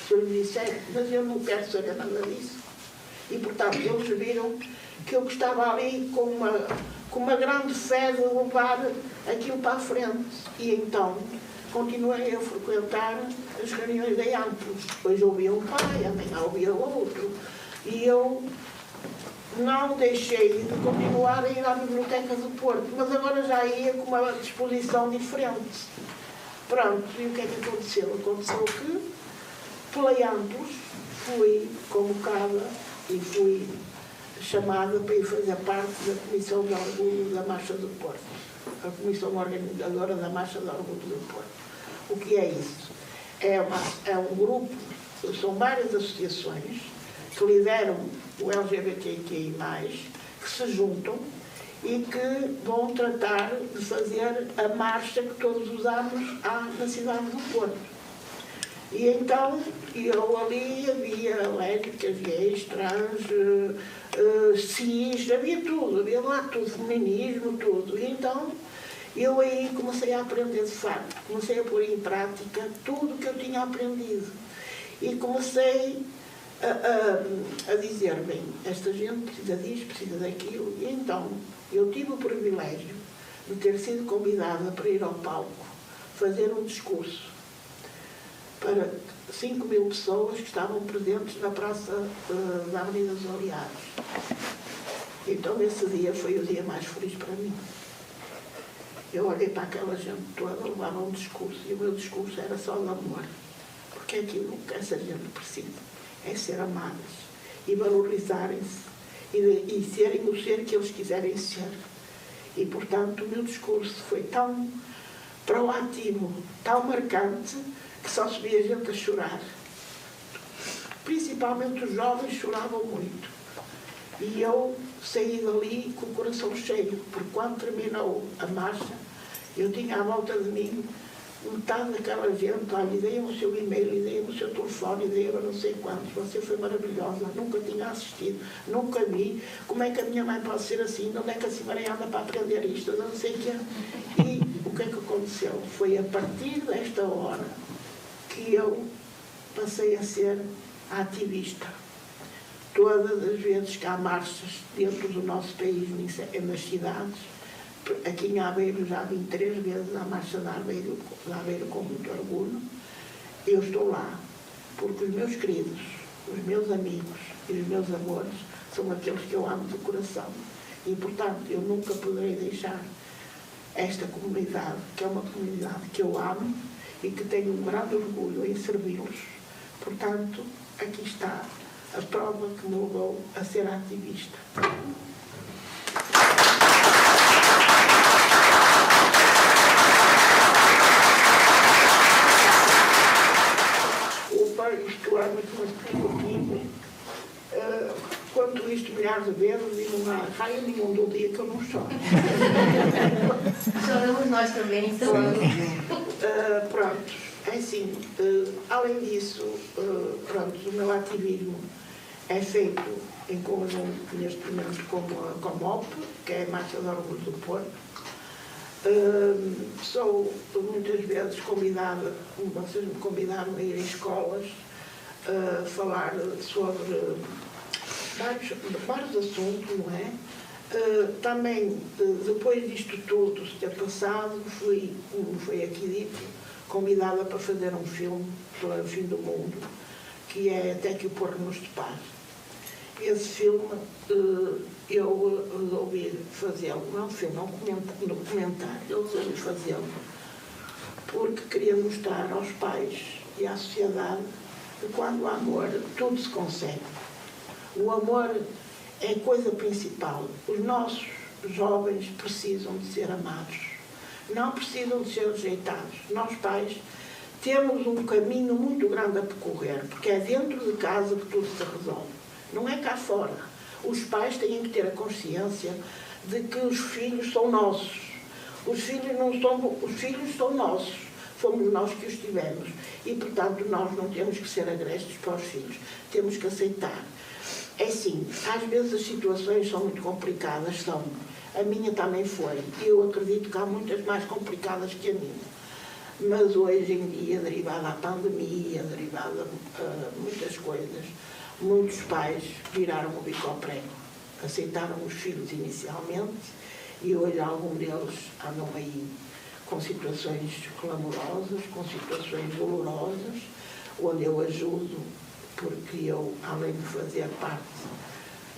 se eu lhe disser, mas eu não quero saber nada disso. E, portanto, eles viram que eu estava ali com uma grande fé de levar aquilo para a frente. E então continuei a frequentar as reuniões da AMPLOS. Hoje ouvia um pai, amanhã ouvia outro. E eu não deixei de continuar a ir à Biblioteca do Porto, mas agora já ia com uma disposição diferente. Pronto, e o que é que aconteceu? Aconteceu que, pela AMPLOS, fui convocada e fui chamada para ir fazer parte da Comissão de Orgulho da Marcha do Porto, a Comissão Organizadora da Marcha de Orgulho do Porto. O que é isso? É um grupo, são várias associações que lideram o LGBTQI+, que se juntam e que vão tratar de fazer a marcha que todos os anos há na cidade do Porto. E então, eu ali havia lésbicas, gays, trans, cis, havia tudo, havia lá tudo, feminismo, tudo. E então, eu aí comecei a aprender de facto, comecei a pôr em prática tudo o que eu tinha aprendido. E comecei a dizer, bem, esta gente precisa disto, precisa daquilo. E então, eu tive o privilégio de ter sido convidada para ir ao palco, fazer um discurso para 5.000 pessoas que estavam presentes na praça da Avenida dos Aliados. Então, esse dia foi o dia mais feliz para mim. Eu olhei para aquela gente toda, levava um discurso, e o meu discurso era só de amor. Porque é aquilo que essa gente precisa, é ser amadas e valorizarem-se e serem o ser que eles quiserem ser. E, portanto, o meu discurso foi tão proativo, tão marcante, que só se via gente a chorar. Principalmente os jovens choravam muito. E eu saí dali com o coração cheio, porque quando terminou a marcha, Eu tinha à volta de mim metade daquela gente, olha, deem-me o seu e-mail, deem-me o seu telefone, deem-me não sei quantos, você foi maravilhosa, nunca tinha assistido, nunca vi, como é que a minha mãe pode ser assim, onde é que a Cimaré anda para aprender isto, eu não sei o que é. E o que é que aconteceu? Foi a partir desta hora que eu passei a ser ativista. Todas as vezes que há marchas dentro do nosso país, nas cidades, aqui em Aveiro já vim 3 vezes à marcha de Aveiro com muito orgulho, eu estou lá, porque os meus queridos, os meus amigos e os meus amores são aqueles que eu amo de coração. E, portanto, eu nunca poderei deixar esta comunidade, que é uma comunidade que eu amo e que tenho um grande orgulho em servi-los. Portanto, aqui está a prova que me levou a ser ativista. Isto é muito quanto isto milhares de vezes e não há raio nenhum do dia que eu não choro. Choramos nós também, então. Pronto, é assim, além disso, pronto, o meu ativismo é feito em conjunto neste momento com a COMOP, que é a Marcha de Orgulho do Porto. Sou muitas vezes convidada, vocês me convidaram a ir a escolas falar sobre vários assuntos, não é? Também, depois disto tudo ter passado, fui, como foi aqui dito, convidada para fazer um filme sobre o fim do mundo, que é Até que o Porro nos depare. Esse filme eu resolvi fazê-lo, não é um filme, é um documentário, eu resolvi fazê-lo porque queria mostrar aos pais e à sociedade que quando há amor tudo se consegue. O amor é a coisa principal. Os nossos jovens precisam de ser amados, não precisam de ser rejeitados. Nós pais temos um caminho muito grande a percorrer, porque é dentro de casa que tudo se resolve. Não é cá fora. Os pais têm que ter a consciência de que os filhos são nossos. Os filhos são nossos. Fomos nós que os tivemos. E, portanto, nós não temos que ser agressos para os filhos. Temos que aceitar. É assim, às vezes as situações são muito complicadas, são. A minha também foi. Eu acredito que há muitas mais complicadas que a minha. Mas hoje em dia, derivada à pandemia, derivada a muitas coisas, muitos pais viraram o bico ao prego, aceitaram os filhos inicialmente e hoje alguns deles andam aí com situações clamorosas, com situações dolorosas, onde eu ajudo, porque eu, além de fazer parte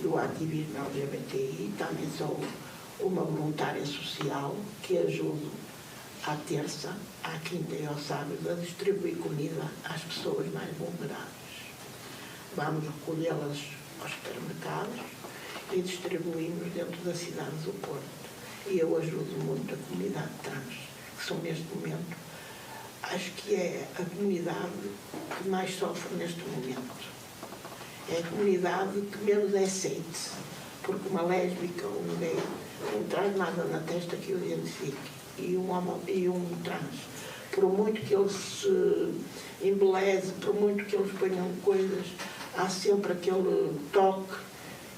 do ativismo LGBTI, também sou uma voluntária social que ajudo à terça, à quinta e ao sábado a distribuir comida às pessoas mais vulneráveis. Vamos recolhê-las aos supermercados e distribuímos dentro da cidade do Porto. E eu ajudo muito a comunidade trans, que são neste momento, acho que é a comunidade que mais sofre neste momento. É a comunidade que menos é aceite, porque uma lésbica ou um gay não traz nada na testa que o identifique. E um trans, por muito que eles se embeleze, por muito que eles ponham coisas, há sempre aquele toque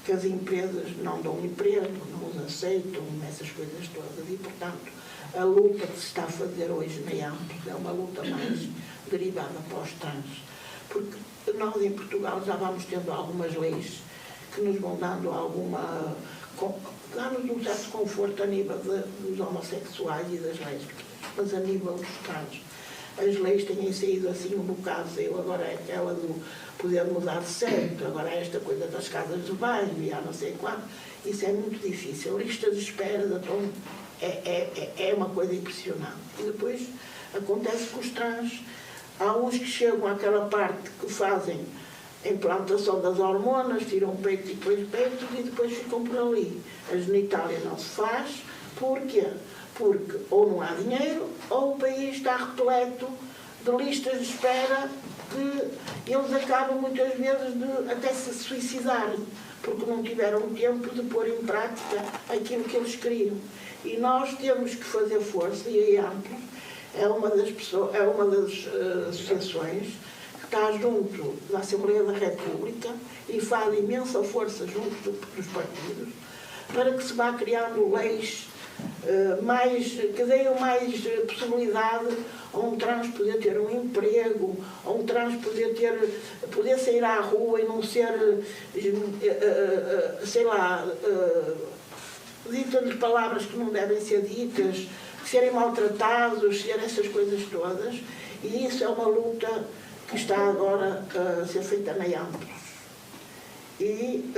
que as empresas não dão emprego, não os aceitam, essas coisas todas. E, portanto, a luta que se está a fazer hoje na Amplos é uma luta mais derivada para os trans. Porque nós, em Portugal, já vamos tendo algumas leis que nos vão dando dá-nos um certo conforto a nível dos homossexuais e das lésbicas, mas a nível dos trans. As leis têm saído assim um bocado, saiu agora é aquela do poder mudar de sexo, agora é esta coisa das casas de banho e há não sei quanto. Isso é muito difícil. Listas de espera é uma coisa impressionante. E depois acontece com os trans. Há uns que chegam àquela parte que fazem a implantação das hormonas, tiram peito e depois peitos e depois ficam por ali. A genitália não se faz. Porquê? Porque ou não há dinheiro ou o país está repleto de listas de espera que eles acabam muitas vezes de até se suicidarem, porque não tiveram tempo de pôr em prática aquilo que eles queriam. E nós temos que fazer força, e a IAMPLOS é uma das associações que está junto da Assembleia da República e faz imensa força junto dos partidos para que se vá criando leis que deem mais possibilidade a um trans poder ter um emprego, a um trans poder sair à rua e não ser, sei lá, ditas-lhes palavras que não devem ser ditas, serem maltratados, ser essas coisas todas. E isso é uma luta que está agora a ser feita na IAMPLOS. E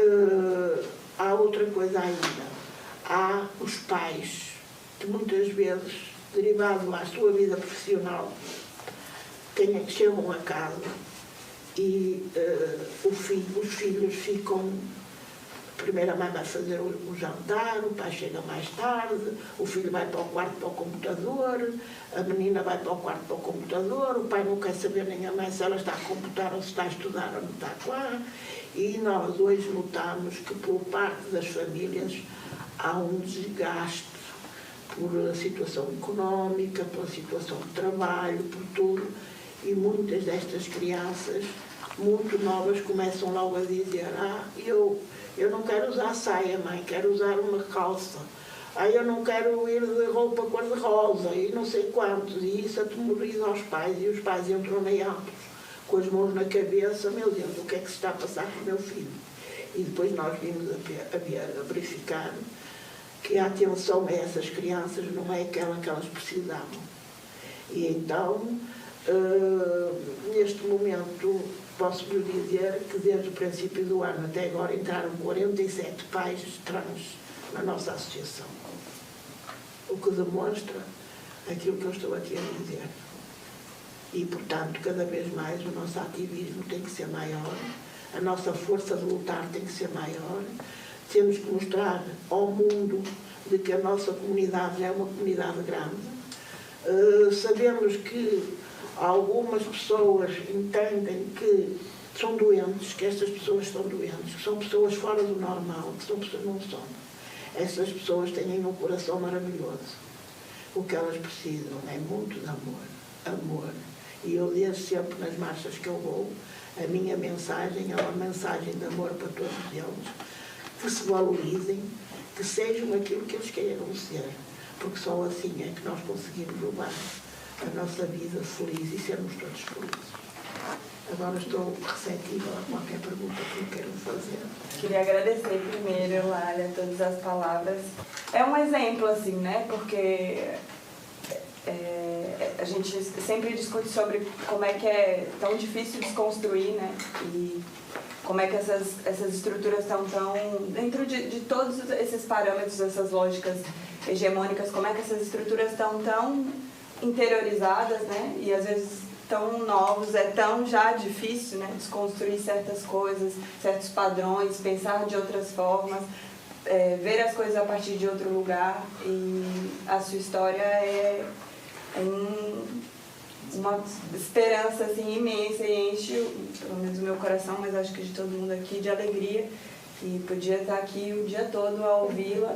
há outra coisa ainda. Há os pais que muitas vezes, derivado à sua vida profissional, chegam a casa e os filhos ficam. Primeiro a mãe vai fazer o jantar, o pai chega mais tarde, o filho vai para o quarto para o computador, a menina vai para o quarto para o computador, o pai não quer saber nem a mãe se ela está a computar ou se está a estudar ou não está lá. E nós hoje notamos que por parte das famílias há um desgaste por a situação económica, pela situação de trabalho, por tudo, e muitas destas crianças muito novas começam logo a dizer: eu não quero usar saia, mãe, quero usar uma calça. Eu não quero ir de roupa cor-de-rosa e não sei quantos. E isso atemoriza aos pais, e os pais entram na IAMPLOS com as mãos na cabeça: meu Deus, o que é que se está a passar com o meu filho? E depois nós vimos a verificar que a atenção a essas crianças não é aquela que elas precisavam. E então, neste momento, posso-lhe dizer que desde o princípio do ano até agora entraram 47 pais trans na nossa associação. O que demonstra aquilo que eu estou aqui a dizer. E, portanto, cada vez mais o nosso ativismo tem que ser maior, a nossa força de lutar tem que ser maior. Temos que mostrar ao mundo de que a nossa comunidade é uma comunidade grande. Sabemos que algumas pessoas entendem que são doentes, que estas pessoas são doentes, que são pessoas fora do normal, que são pessoas não são. Essas pessoas têm um coração maravilhoso. O que elas precisam é muito de amor. Amor. E eu deixo sempre nas marchas que eu vou, a minha mensagem é uma mensagem de amor para todos eles, que se valorizem, que sejam aquilo que eles queiram ser, porque só assim é que nós conseguimos levar a nossa vida feliz e sermos todos felizes. Agora estou receptiva a qualquer pergunta que me queiram fazer. Queria agradecer primeiro, Lália, todas as palavras. É um exemplo, assim, né? Porque a gente sempre discute sobre como é que é tão difícil desconstruir, né? E como é que essas estruturas estão tão dentro de todos esses parâmetros, essas lógicas hegemônicas, como é que essas estruturas estão tão interiorizadas, né? E às vezes tão novos, é tão já difícil, né? Desconstruir certas coisas, certos padrões, pensar de outras formas, ver as coisas a partir de outro lugar. E a sua história é uma esperança assim, imensa e enche, pelo menos o meu coração, mas acho que de todo mundo aqui, de alegria. E podia estar aqui o dia todo a ouvi-la,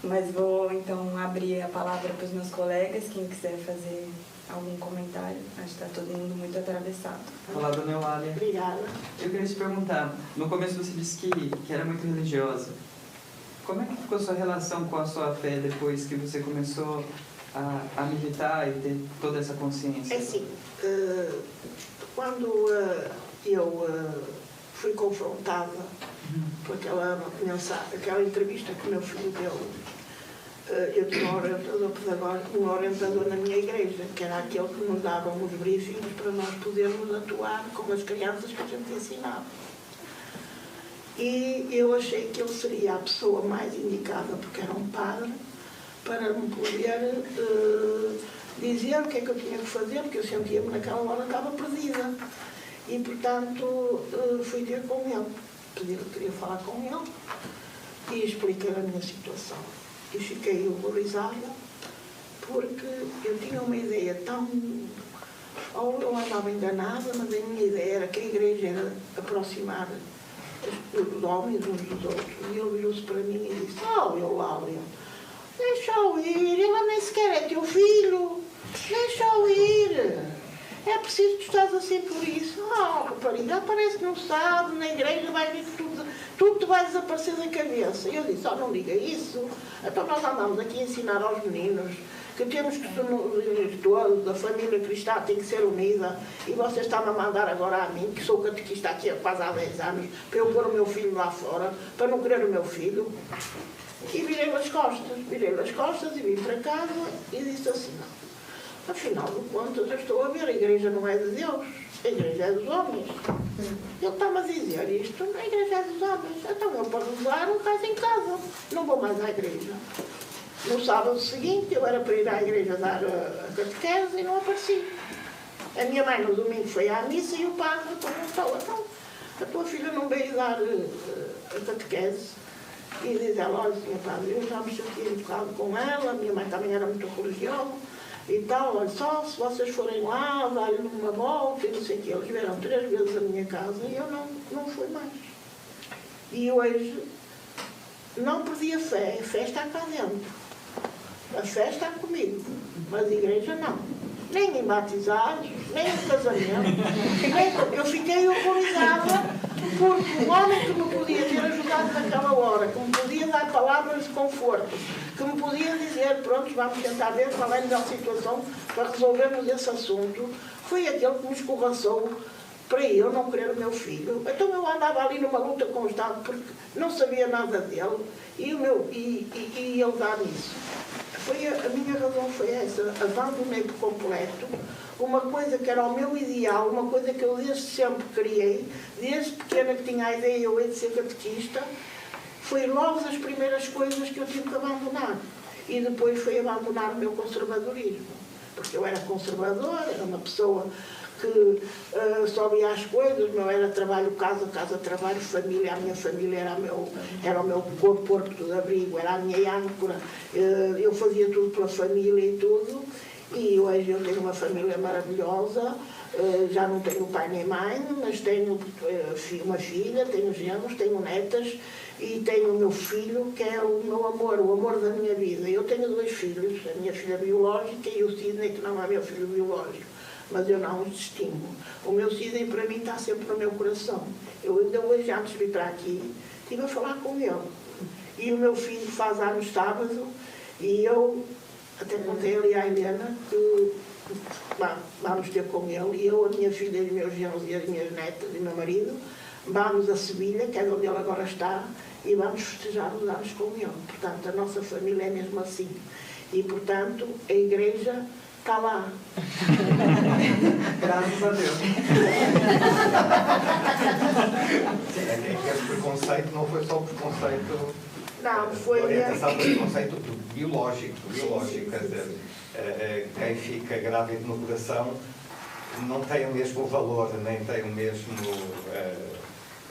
mas vou então abrir a palavra para os meus colegas, quem quiser fazer algum comentário. Acho que está todo mundo muito atravessado. Olá, dona Eulália. Obrigada. Eu queria te perguntar, no começo você disse que era muito religiosa. Como é que ficou a sua relação com a sua fé depois que você começou a militar e ter toda essa consciência? É assim, quando eu fui confrontada por aquela entrevista que o meu filho deu, eu tinha um orientador pedagógico, um orientador na minha igreja, que era aquele que nos dava os briefings para nós podermos atuar com as crianças que a gente ensinava. E eu achei que ele seria a pessoa mais indicada, porque era um padre, para me poder dizer o que é que eu tinha que fazer, porque eu sentia-me naquela hora estava perdida. E, portanto, fui ter com ele, pedi-lhe que queria falar com ele e expliquei a minha situação. E fiquei horrorizada, porque eu tinha uma ideia tão... Ou eu andava enganada, mas a minha ideia era que a igreja era aproximar os homens uns dos outros. E ele virou-se para mim e disse: Eulália, Deixa-o ir, ele nem sequer é teu filho. Deixa-o ir. É preciso que tu estás assim por isso. Rapariga, parece que não sabe, na igreja vai vir tudo te vai desaparecer da cabeça. E eu disse, não diga isso. Então nós andamos aqui a ensinar aos meninos que temos que unir todos, a família cristã tem que ser unida, e vocês estão a mandar agora a mim, que sou catequista aqui quase há 10 anos, para eu pôr o meu filho lá fora, para não querer o meu filho. E virei-lhe as costas e vim para casa e disse assim, não, afinal de contas eu estou a ver, a igreja não é de Deus, a igreja é dos homens. Ele está-me a dizer isto, a igreja é dos homens, então eu para rezar eu faço em casa, não vou mais à igreja. No sábado seguinte, eu era para ir à igreja dar a catequese e não apareci. A minha mãe no domingo foi à missa e o padre perguntou, então, a tua filha não veio dar a catequese? E diz ela, olha, senhor padre, eu já me chateei um bocado com ela, a minha mãe também era muito religiosa e tal, olha, só se vocês forem lá, dar-lhe uma volta e não sei o quê. Eles vieram 3 vezes à minha casa e eu não fui mais. E hoje não perdi a fé está cá dentro. A fé está comigo, mas a igreja não. Nem em batizados, nem em casamento. Eu fiquei horrorizada porque o homem que me podia ter ajudado naquela hora, que me podia dar palavras de conforto, que me podia dizer, pronto, vamos tentar ver qual é a melhor situação para resolvermos esse assunto, foi aquele que me escorraçou para eu não querer o meu filho. Então eu andava ali numa luta constante porque não sabia nada dele e ele dar isso. A minha razão foi essa, abandonei por completo uma coisa que era o meu ideal, uma coisa que eu desde sempre criei, desde pequena que tinha a ideia eu hei de ser catequista, foi logo das primeiras coisas que eu tive que abandonar. E depois foi abandonar o meu conservadorismo, porque eu era conservadora, era uma pessoa que só via as coisas, não era trabalho, casa, trabalho, família. A minha família era o meu porto de abrigo, era a minha âncora. Eu fazia tudo pela família e tudo. E hoje eu tenho uma família maravilhosa, já não tenho pai nem mãe, mas tenho uma filha, tenho genros, tenho netas e tenho o meu filho, que é o meu amor, o amor da minha vida. Eu tenho 2 filhos, a minha filha biológica e o Sidney, que não é meu filho biológico. Mas eu não os distingo. O meu Sidney, para mim, está sempre no meu coração. Eu ainda hoje, antes de vir para aqui, estive a falar com ele. E o meu filho faz anos sábado, e eu até contei ali à Helena que vamos ter com ele, e eu, a minha filha, os meus genros e as minhas netas e o meu marido, vamos a Sevilha, que é onde ele agora está, e vamos festejar os anos com ele. Portanto, a nossa família é mesmo assim. E, portanto, a igreja está lá. Graças a Deus. Esse preconceito não foi só preconceito. Não, foi preconceito biológico. Quer dizer, quem fica grávido no coração não tem o mesmo valor, nem tem o mesmo,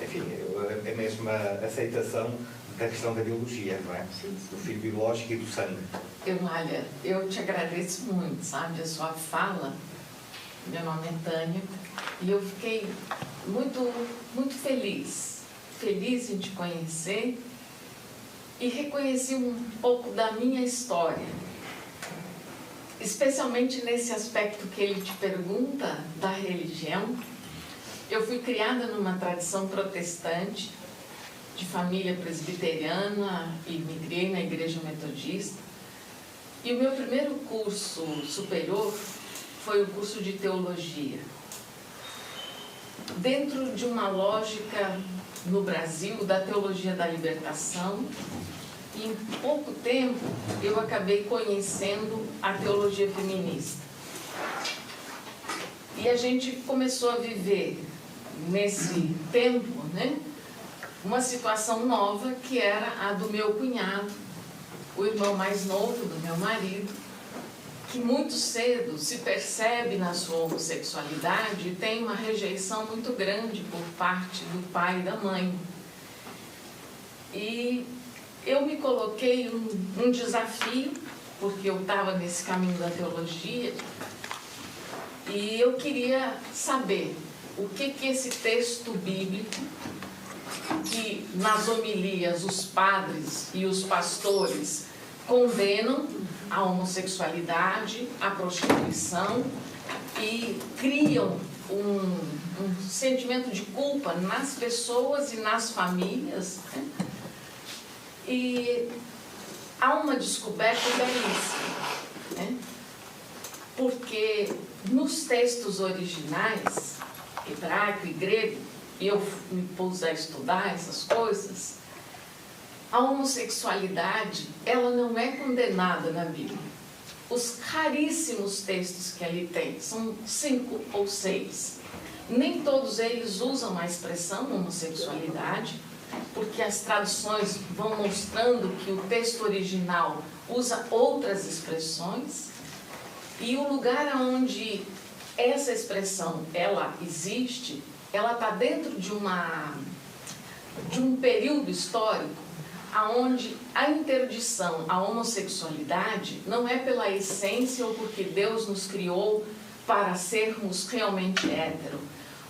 enfim, a mesma aceitação da questão da biologia, não é? Do filho biológico e do sangue. Eulália, eu te agradeço muito, sabe, a sua fala. Meu nome é Tânia e eu fiquei muito feliz em te conhecer e reconheci um pouco da minha história, especialmente nesse aspecto que ele te pergunta da religião. Eu fui criada numa tradição protestante, de família presbiteriana, e me criei na igreja metodista. E o meu primeiro curso superior foi o curso de teologia. Dentro de uma lógica no Brasil da teologia da libertação, e em pouco tempo eu acabei conhecendo a teologia feminista. E a gente começou a viver nesse tempo, né, uma situação nova que era a do meu cunhado, o irmão mais novo do meu marido, que muito cedo se percebe na sua homossexualidade e tem uma rejeição muito grande por parte do pai e da mãe. E eu me coloquei um desafio, porque eu estava nesse caminho da teologia, e eu queria saber o que esse texto bíblico, que nas homilias os padres e os pastores condenam a homossexualidade, a prostituição e criam um sentimento de culpa nas pessoas e nas famílias, né? E há uma descoberta belíssima, né? Porque nos textos originais, hebraico e grego, e eu me pus a estudar essas coisas, a homossexualidade, ela não é condenada na Bíblia. Os raríssimos textos que ali tem, são 5 ou 6. Nem todos eles usam a expressão homossexualidade, porque as traduções vão mostrando que o texto original usa outras expressões, e o lugar onde essa expressão ela existe, ela está dentro de um período histórico onde a interdição à homossexualidade não é pela essência ou porque Deus nos criou para sermos realmente hétero,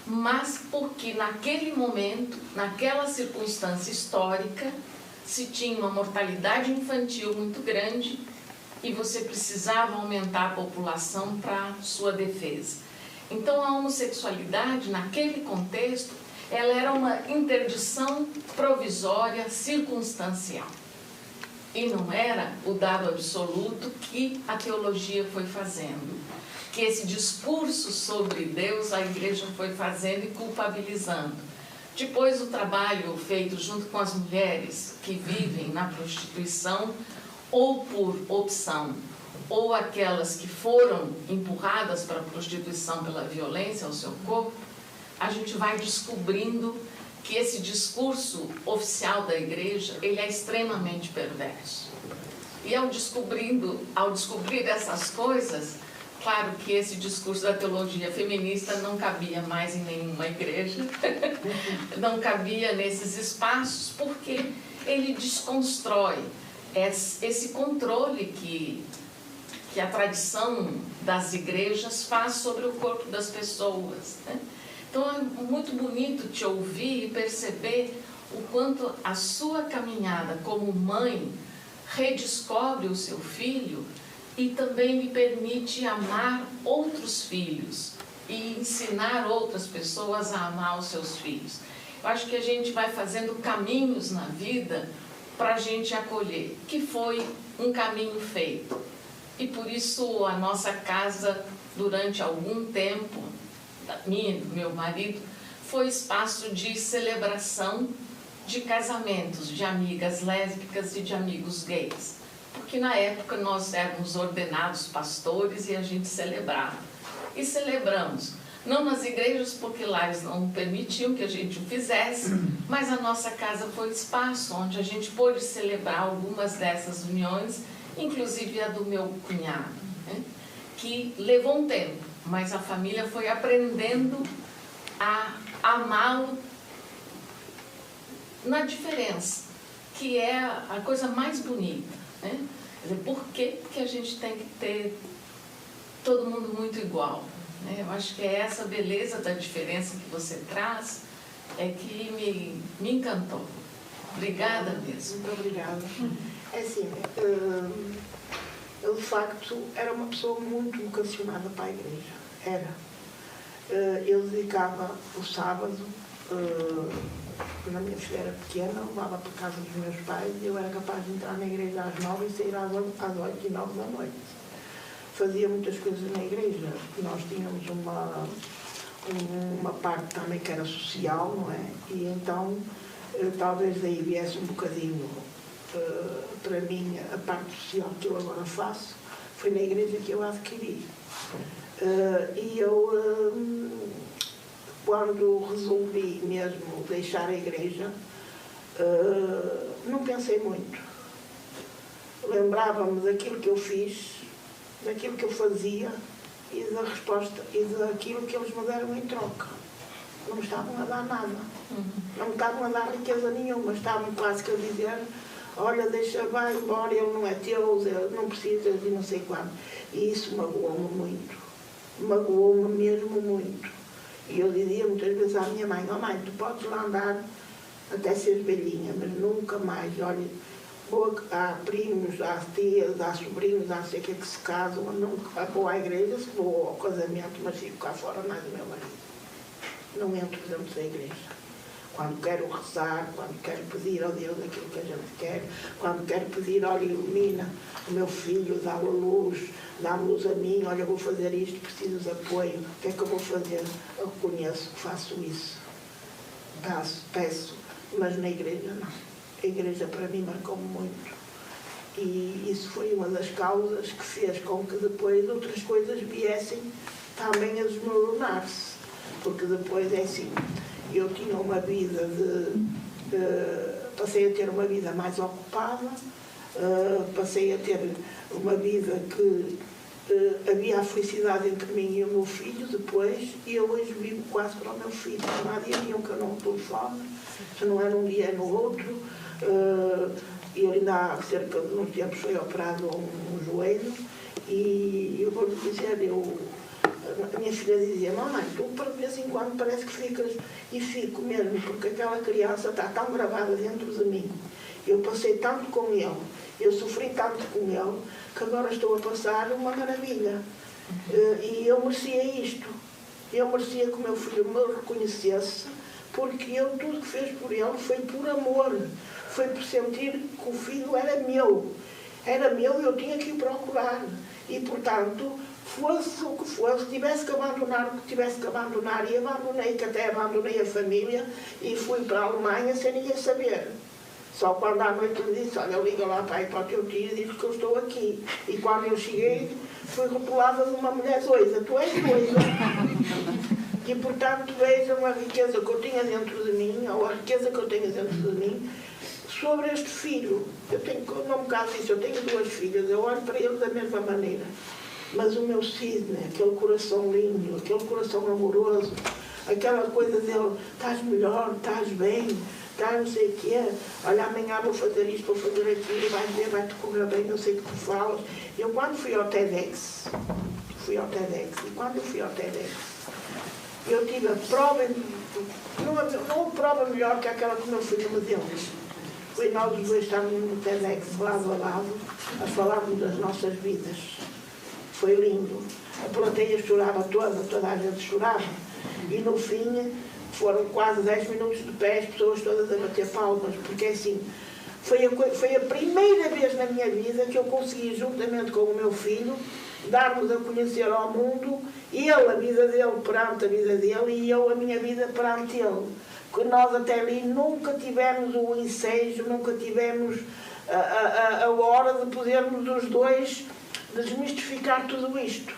mas porque naquele momento, naquela circunstância histórica, se tinha uma mortalidade infantil muito grande e você precisava aumentar a população para sua defesa. Então a homossexualidade, naquele contexto, ela era uma interdição provisória, circunstancial. E não era o dado absoluto que a teologia foi fazendo. Que esse discurso sobre Deus a igreja foi fazendo e culpabilizando. Depois o trabalho feito junto com as mulheres que vivem na prostituição, ou por opção, ou aquelas que foram empurradas para a prostituição pela violência ao seu corpo, a gente vai descobrindo que esse discurso oficial da igreja, ele é extremamente perverso. E ao descobrir essas coisas, claro que esse discurso da teologia feminista não cabia mais em nenhuma igreja, não cabia nesses espaços, porque ele desconstrói esse controle que a tradição das igrejas faz sobre o corpo das pessoas, né? Então é muito bonito te ouvir e perceber o quanto a sua caminhada como mãe redescobre o seu filho e também me permite amar outros filhos e ensinar outras pessoas a amar os seus filhos. Eu acho que a gente vai fazendo caminhos na vida para a gente acolher, que foi um caminho feito. E por isso a nossa casa, durante algum tempo, minha e do meu marido, foi espaço de celebração de casamentos, de amigas lésbicas e de amigos gays. Porque na época nós éramos ordenados pastores e a gente celebrava. E celebramos, não nas igrejas, porque lá eles não permitiam que a gente o fizesse, mas a nossa casa foi espaço onde a gente pôde celebrar algumas dessas uniões, inclusive a do meu cunhado, né? Que levou um tempo, mas a família foi aprendendo a amá-lo na diferença, que é a coisa mais bonita, né? Quer dizer, por que a gente tem que ter todo mundo muito igual, né? Eu acho que é essa beleza da diferença que você traz é que me encantou. Obrigada mesmo. Muito obrigada. É assim, eu de facto era uma pessoa muito vocacionada para a igreja. Era. Eu dedicava o sábado, quando a minha filha era pequena, levava para casa dos meus pais e eu era capaz de entrar na igreja às 9 e sair às 8 e 9 da noite. Fazia muitas coisas na igreja. Nós tínhamos uma parte também que era social, não é? E então, talvez daí viesse um bocadinho para mim a parte social que eu agora faço. Foi na igreja que eu a adquiri. E eu, quando resolvi mesmo deixar a igreja, não pensei muito. Lembrava-me daquilo que eu fiz, daquilo que eu fazia e da resposta e daquilo que eles me deram em troca. Não me estavam a dar nada. Não me estavam a dar riqueza nenhuma. Estavam quase que a dizer: olha, vai embora, ele não é teu, ele não precisa de não sei quando. E isso magoou-me muito. Magoou-me mesmo muito. E eu dizia muitas vezes à minha mãe: oh mãe, tu podes lá andar até seres velhinha, mas nunca mais, olha, há primos, há tias, há sobrinhos, há sei que se casam, nunca vou à igreja, se vou ao casamento, mas fico cá fora, mais do meu marido. Não entro dentro da igreja. Quando quero rezar, quando quero pedir ao Deus aquilo que a gente quer, quando quero pedir, olha, ilumina o meu filho, dá-lhe luz a mim, olha, vou fazer isto, preciso de apoio, o que é que eu vou fazer? Eu reconheço que faço isso. Peço, mas na igreja não. A igreja para mim marcou-me muito. E isso foi uma das causas que fez com que depois outras coisas viessem também a desmoronar-se. Porque depois é assim, eu tinha uma vida passei a ter uma vida mais ocupada, passei a ter uma vida que havia a felicidade entre mim e o meu filho depois, e eu hoje vivo quase para o meu filho. Não há dia nenhum que eu não telefone, se não é num dia é no outro. Eu ainda há cerca de uns tempos foi operado um joelho, e eu vou-lhe dizer, a minha filha dizia, mamãe, tu de vez em quando parece que ficas, e fico mesmo, porque aquela criança está tão gravada dentro de mim. Eu passei tanto com ele, eu sofri tanto com ele, que agora estou a passar uma maravilha. E eu merecia isto. Eu merecia que o meu filho me reconhecesse, porque ele, tudo que fez por ele foi por amor. Foi por sentir que o filho era meu. Era meu e eu tinha que o procurar. E, portanto, fosse o que fosse, tivesse que abandonar o que tivesse que abandonar, e abandonei, que até abandonei a família, e fui para a Alemanha sem ninguém saber. Só quando à noite ele disse, olha, liga lá para o teu tio e diz que eu estou aqui. E quando eu cheguei, fui rotulada de uma mulher doida. Tu és doida. E, portanto, vejam a riqueza que eu tinha dentro de mim, ou a riqueza que eu tenho dentro de mim, sobre este filho. Não me caso disso, eu tenho 2 filhas, eu olho para eles da mesma maneira. Mas o meu cisne, aquele coração lindo, aquele coração amoroso, aquela coisa dele, estás melhor, estás bem, estás não sei o quê, olha, amanhã vou fazer isto, vou fazer aquilo, vais ver, vai-te correr bem, não sei o que tu falas. Eu quando fui ao TEDx, e quando eu fui ao TEDx, eu tive a prova, não a prova melhor que aquela que o meu filho me deu. Foi nós os dois estávamos no TEDx, lado a lado, a falarmos das nossas vidas. Foi lindo. A plateia chorava toda a gente chorava. E no fim foram quase 10 minutos de pé, as pessoas todas a bater palmas, porque assim, foi a primeira vez na minha vida que eu consegui, juntamente com o meu filho, dar-nos a conhecer ao mundo, ele a vida dele perante a vida dele e eu a minha vida perante ele. Que nós até ali nunca tivemos o ensejo, nunca tivemos a hora de podermos os dois desmistificar tudo isto.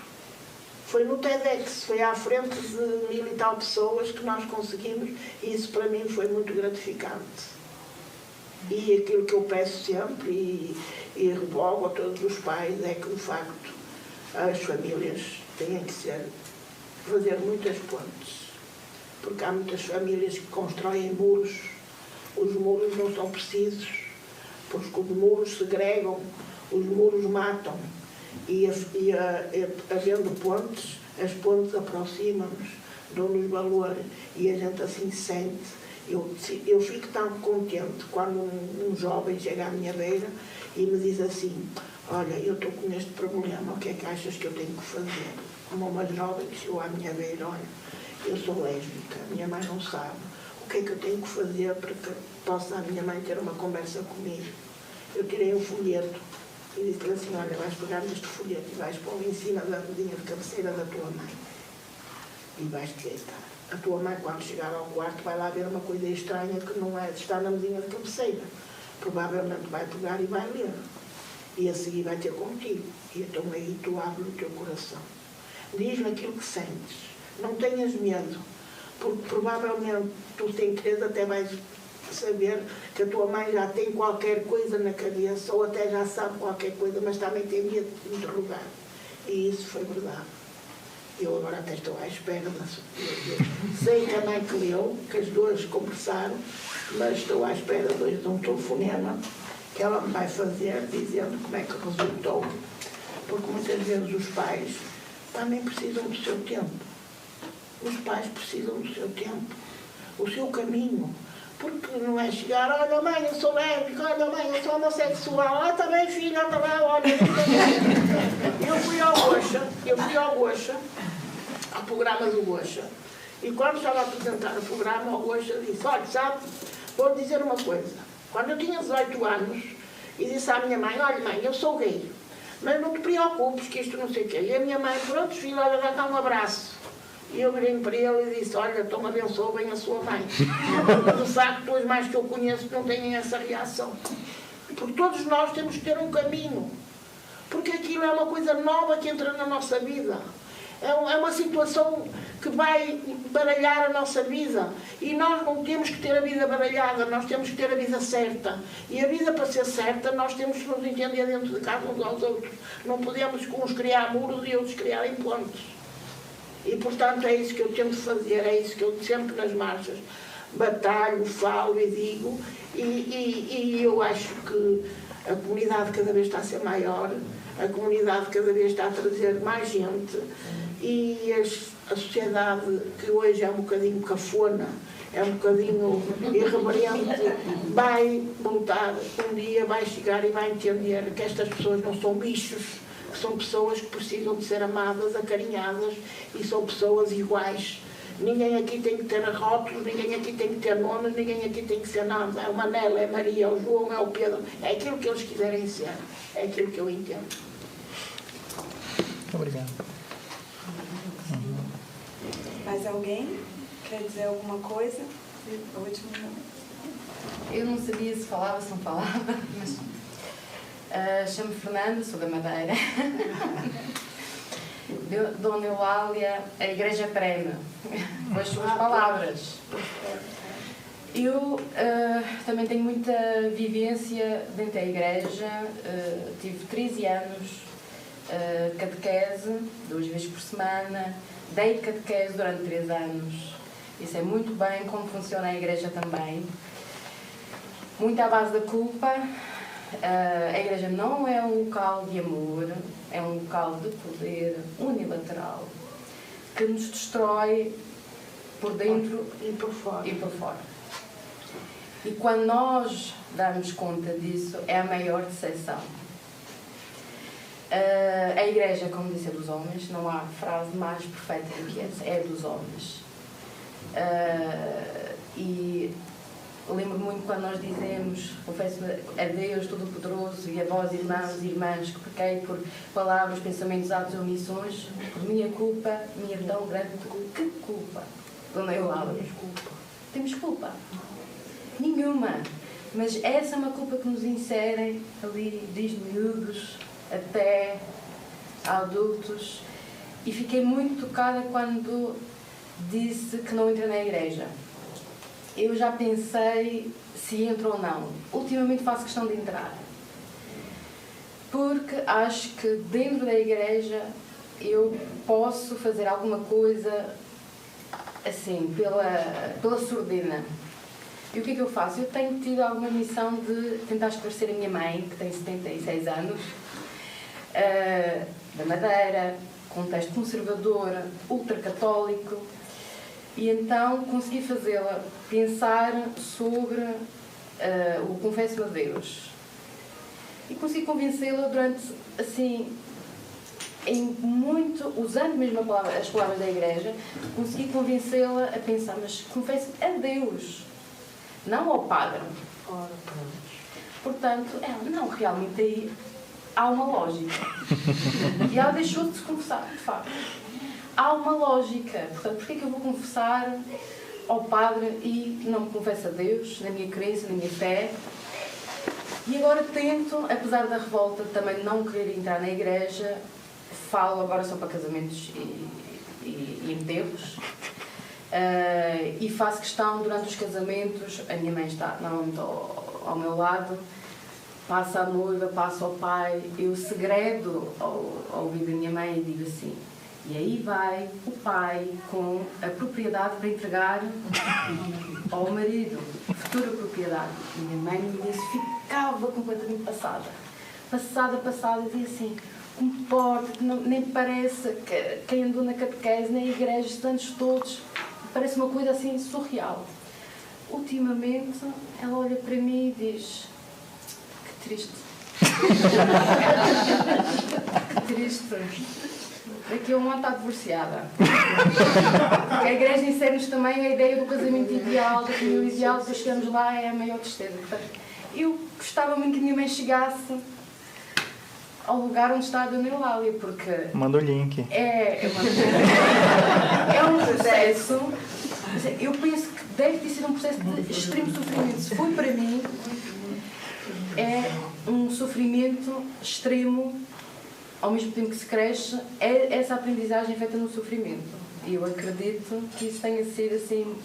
Foi no TEDx, foi à frente de 1000 e tal pessoas que nós conseguimos, e isso para mim foi muito gratificante. E aquilo que eu peço sempre e revogo a todos os pais é que, de facto, as famílias têm que fazer muitas pontes. Porque há muitas famílias que constroem muros. Os muros não são precisos, porque os muros segregam, os muros matam. E havendo pontes, as pontes aproximam-nos, dão-nos valor e a gente assim sente. Eu fico tão contente quando um jovem chega à minha beira e me diz assim, olha, eu estou com este problema, o que é que achas que eu tenho que fazer? Como uma jovem que chegou à minha beira, olha, eu sou lésbica, minha mãe não sabe, o que é que eu tenho que fazer para que possa a minha mãe ter uma conversa comigo? Eu tirei um folheto e disse-lhe assim, olha, vais pegar neste folheto e vais pôr em cima da medinha de cabeceira da tua mãe e vais-te deitar. A tua mãe, quando chegar ao quarto, vai lá ver uma coisa estranha que não é de estar na medinha de cabeceira. Provavelmente vai pegar e vai ler. E a seguir vai ter contigo. E então aí tu abres o teu coração. Diz-lhe aquilo que sentes. Não tenhas medo, porque provavelmente tu, sem querer, até vais saber que a tua mãe já tem qualquer coisa na cabeça, ou até já sabe qualquer coisa, mas também tem medo de interrogar. E isso foi verdade. Eu agora até estou à espera, sei que a mãe que leu, que as duas conversaram, mas estou à espera de um telefonema que ela me vai fazer, dizendo como é que resultou, porque muitas vezes os pais também precisam do seu tempo. Os pais precisam do seu tempo, o seu caminho, porque não é chegar, olha mãe, eu sou lésbica, olha mãe, eu sou homossexual, ah, também filha, também, olha. Eu fui ao Goxa, ao programa do Goxa, e quando estava a apresentar o programa, o Goxa disse, olha, sabe, vou dizer uma coisa, quando eu tinha 18 anos, e disse à minha mãe, olha mãe, eu sou gay, mas não te preocupes que isto não sei o quê. E a minha mãe, pronto, filha, olha, dá cá um abraço. E eu virei para ele e disse, olha, então me abençoa bem a sua mãe. De facto, todos mais que eu conheço não têm essa reação. Porque todos nós temos que ter um caminho. Porque aquilo é uma coisa nova que entra na nossa vida. É uma situação que vai baralhar a nossa vida. E nós não temos que ter a vida baralhada, nós temos que ter a vida certa. E a vida, para ser certa, nós temos que nos entender dentro de casa uns aos outros. Não podemos com uns criar muros e outros criarem pontes. E, portanto, é isso que eu tento fazer, é isso que eu sempre nas marchas batalho, falo e digo. E eu acho que a comunidade cada vez está a ser maior, a comunidade cada vez está a trazer mais gente e a sociedade, que hoje é um bocadinho cafona, é um bocadinho irreverente, vai voltar, um dia vai chegar e vai entender que estas pessoas não são bichos, que são pessoas que precisam de ser amadas, acarinhadas e são pessoas iguais. Ninguém aqui tem que ter rótulos, ninguém aqui tem que ter nomes, ninguém aqui tem que ser nada. É o Manela, é a Maria, é o João, é o Pedro. É aquilo que eles quiserem ser. É aquilo que eu entendo. Obrigado. Mais alguém quer dizer alguma coisa? O último momento. Eu não sabia se falava, se não falava, mas chamo-me Fernanda, sou da Madeira. Dona Eulália, a Igreja prema, com as suas palavras. Eu também tenho muita vivência dentro da Igreja, tive 13 anos, catequese, 2 vezes por semana, dei catequese durante 3 anos, e sei muito bem como funciona a Igreja também. Muito à base da culpa. A Igreja não é um local de amor, é um local de poder unilateral que nos destrói por dentro e por fora. E quando nós damos conta disso, é a maior decepção. A Igreja, como disse, é dos homens, não há frase mais perfeita do que essa, é dos homens. E lembro muito quando nós dizemos, confesso a Deus Todo-Poderoso e a vós, irmãos e irmãs, que pequei por palavras, pensamentos, atos ou omissões, por minha culpa, minha tão grande culpa. Que culpa? Dona Eulália, temos culpa? Nenhuma. Mas essa é uma culpa que nos inserem ali, desde miúdos até adultos. E fiquei muito tocada quando disse que não entra na Igreja. Eu já pensei se entro ou não. Ultimamente faço questão de entrar. Porque acho que dentro da Igreja eu posso fazer alguma coisa assim, pela surdina. E o que é que eu faço? Eu tenho tido alguma missão de tentar esclarecer a minha mãe, que tem 76 anos, da Madeira, contexto conservador, ultracatólico. E então consegui fazê-la pensar sobre o confesso a Deus. E consegui convencê-la durante, assim, usando mesmo as palavras da Igreja, consegui convencê-la a pensar, mas confesso a Deus, não ao Padre. Portanto, ela, não, realmente aí há uma lógica. E ela deixou de se confessar, de facto. Há uma lógica. Portanto, porquê é que eu vou confessar ao Padre e não me confesso a Deus, na minha crença, na minha fé? E agora tento, apesar da revolta também de não querer entrar na Igreja, falo agora só para casamentos e enterros, e faço questão durante os casamentos, a minha mãe está normalmente ao meu lado, passo à noiva, passo ao pai, eu segredo ao ouvido da minha mãe e digo assim: e aí vai o pai com a propriedade para entregar ao marido, a futura propriedade. E minha mãe me disse, ficava completamente passada, e dizia assim: comporta-te, nem parece que quem andou na catequese, na igreja, estudantes todos, parece uma coisa assim surreal. ultimamente, ela olha para mim e diz: que triste. Que triste. Daqui a um ano está divorciada. Porque a igreja ensina-nos também a ideia do casamento ideal, da família ideal, depois chegamos lá é a maior tristeza. Portanto, eu gostava muito que a minha mãe chegasse ao lugar onde está a Dona Eulália, porque... Manda o link. É um processo, eu penso que deve ter sido um processo de extremo sofrimento. Se foi para mim, é um sofrimento extremo, ao mesmo tempo que se cresce, é essa aprendizagem feita no sofrimento. E eu acredito que isso tenha sido assim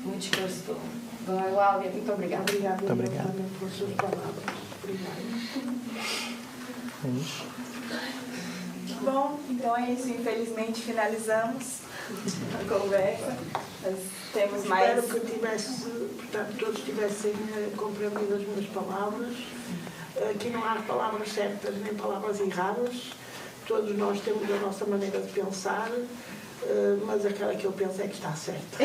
muito esclarecedor. Dona Eulália, muito obrigada. Obrigada, obrigado. pelas suas palavras. Obrigada. É isso. Bom, então é isso. Infelizmente finalizamos a conversa. Nós temos mais... Espero que portanto, todos tivessem compreendido as minhas palavras. Aqui não há palavras certas nem palavras erradas. Todos nós temos a nossa maneira de pensar, mas aquela que eu penso é que está certa.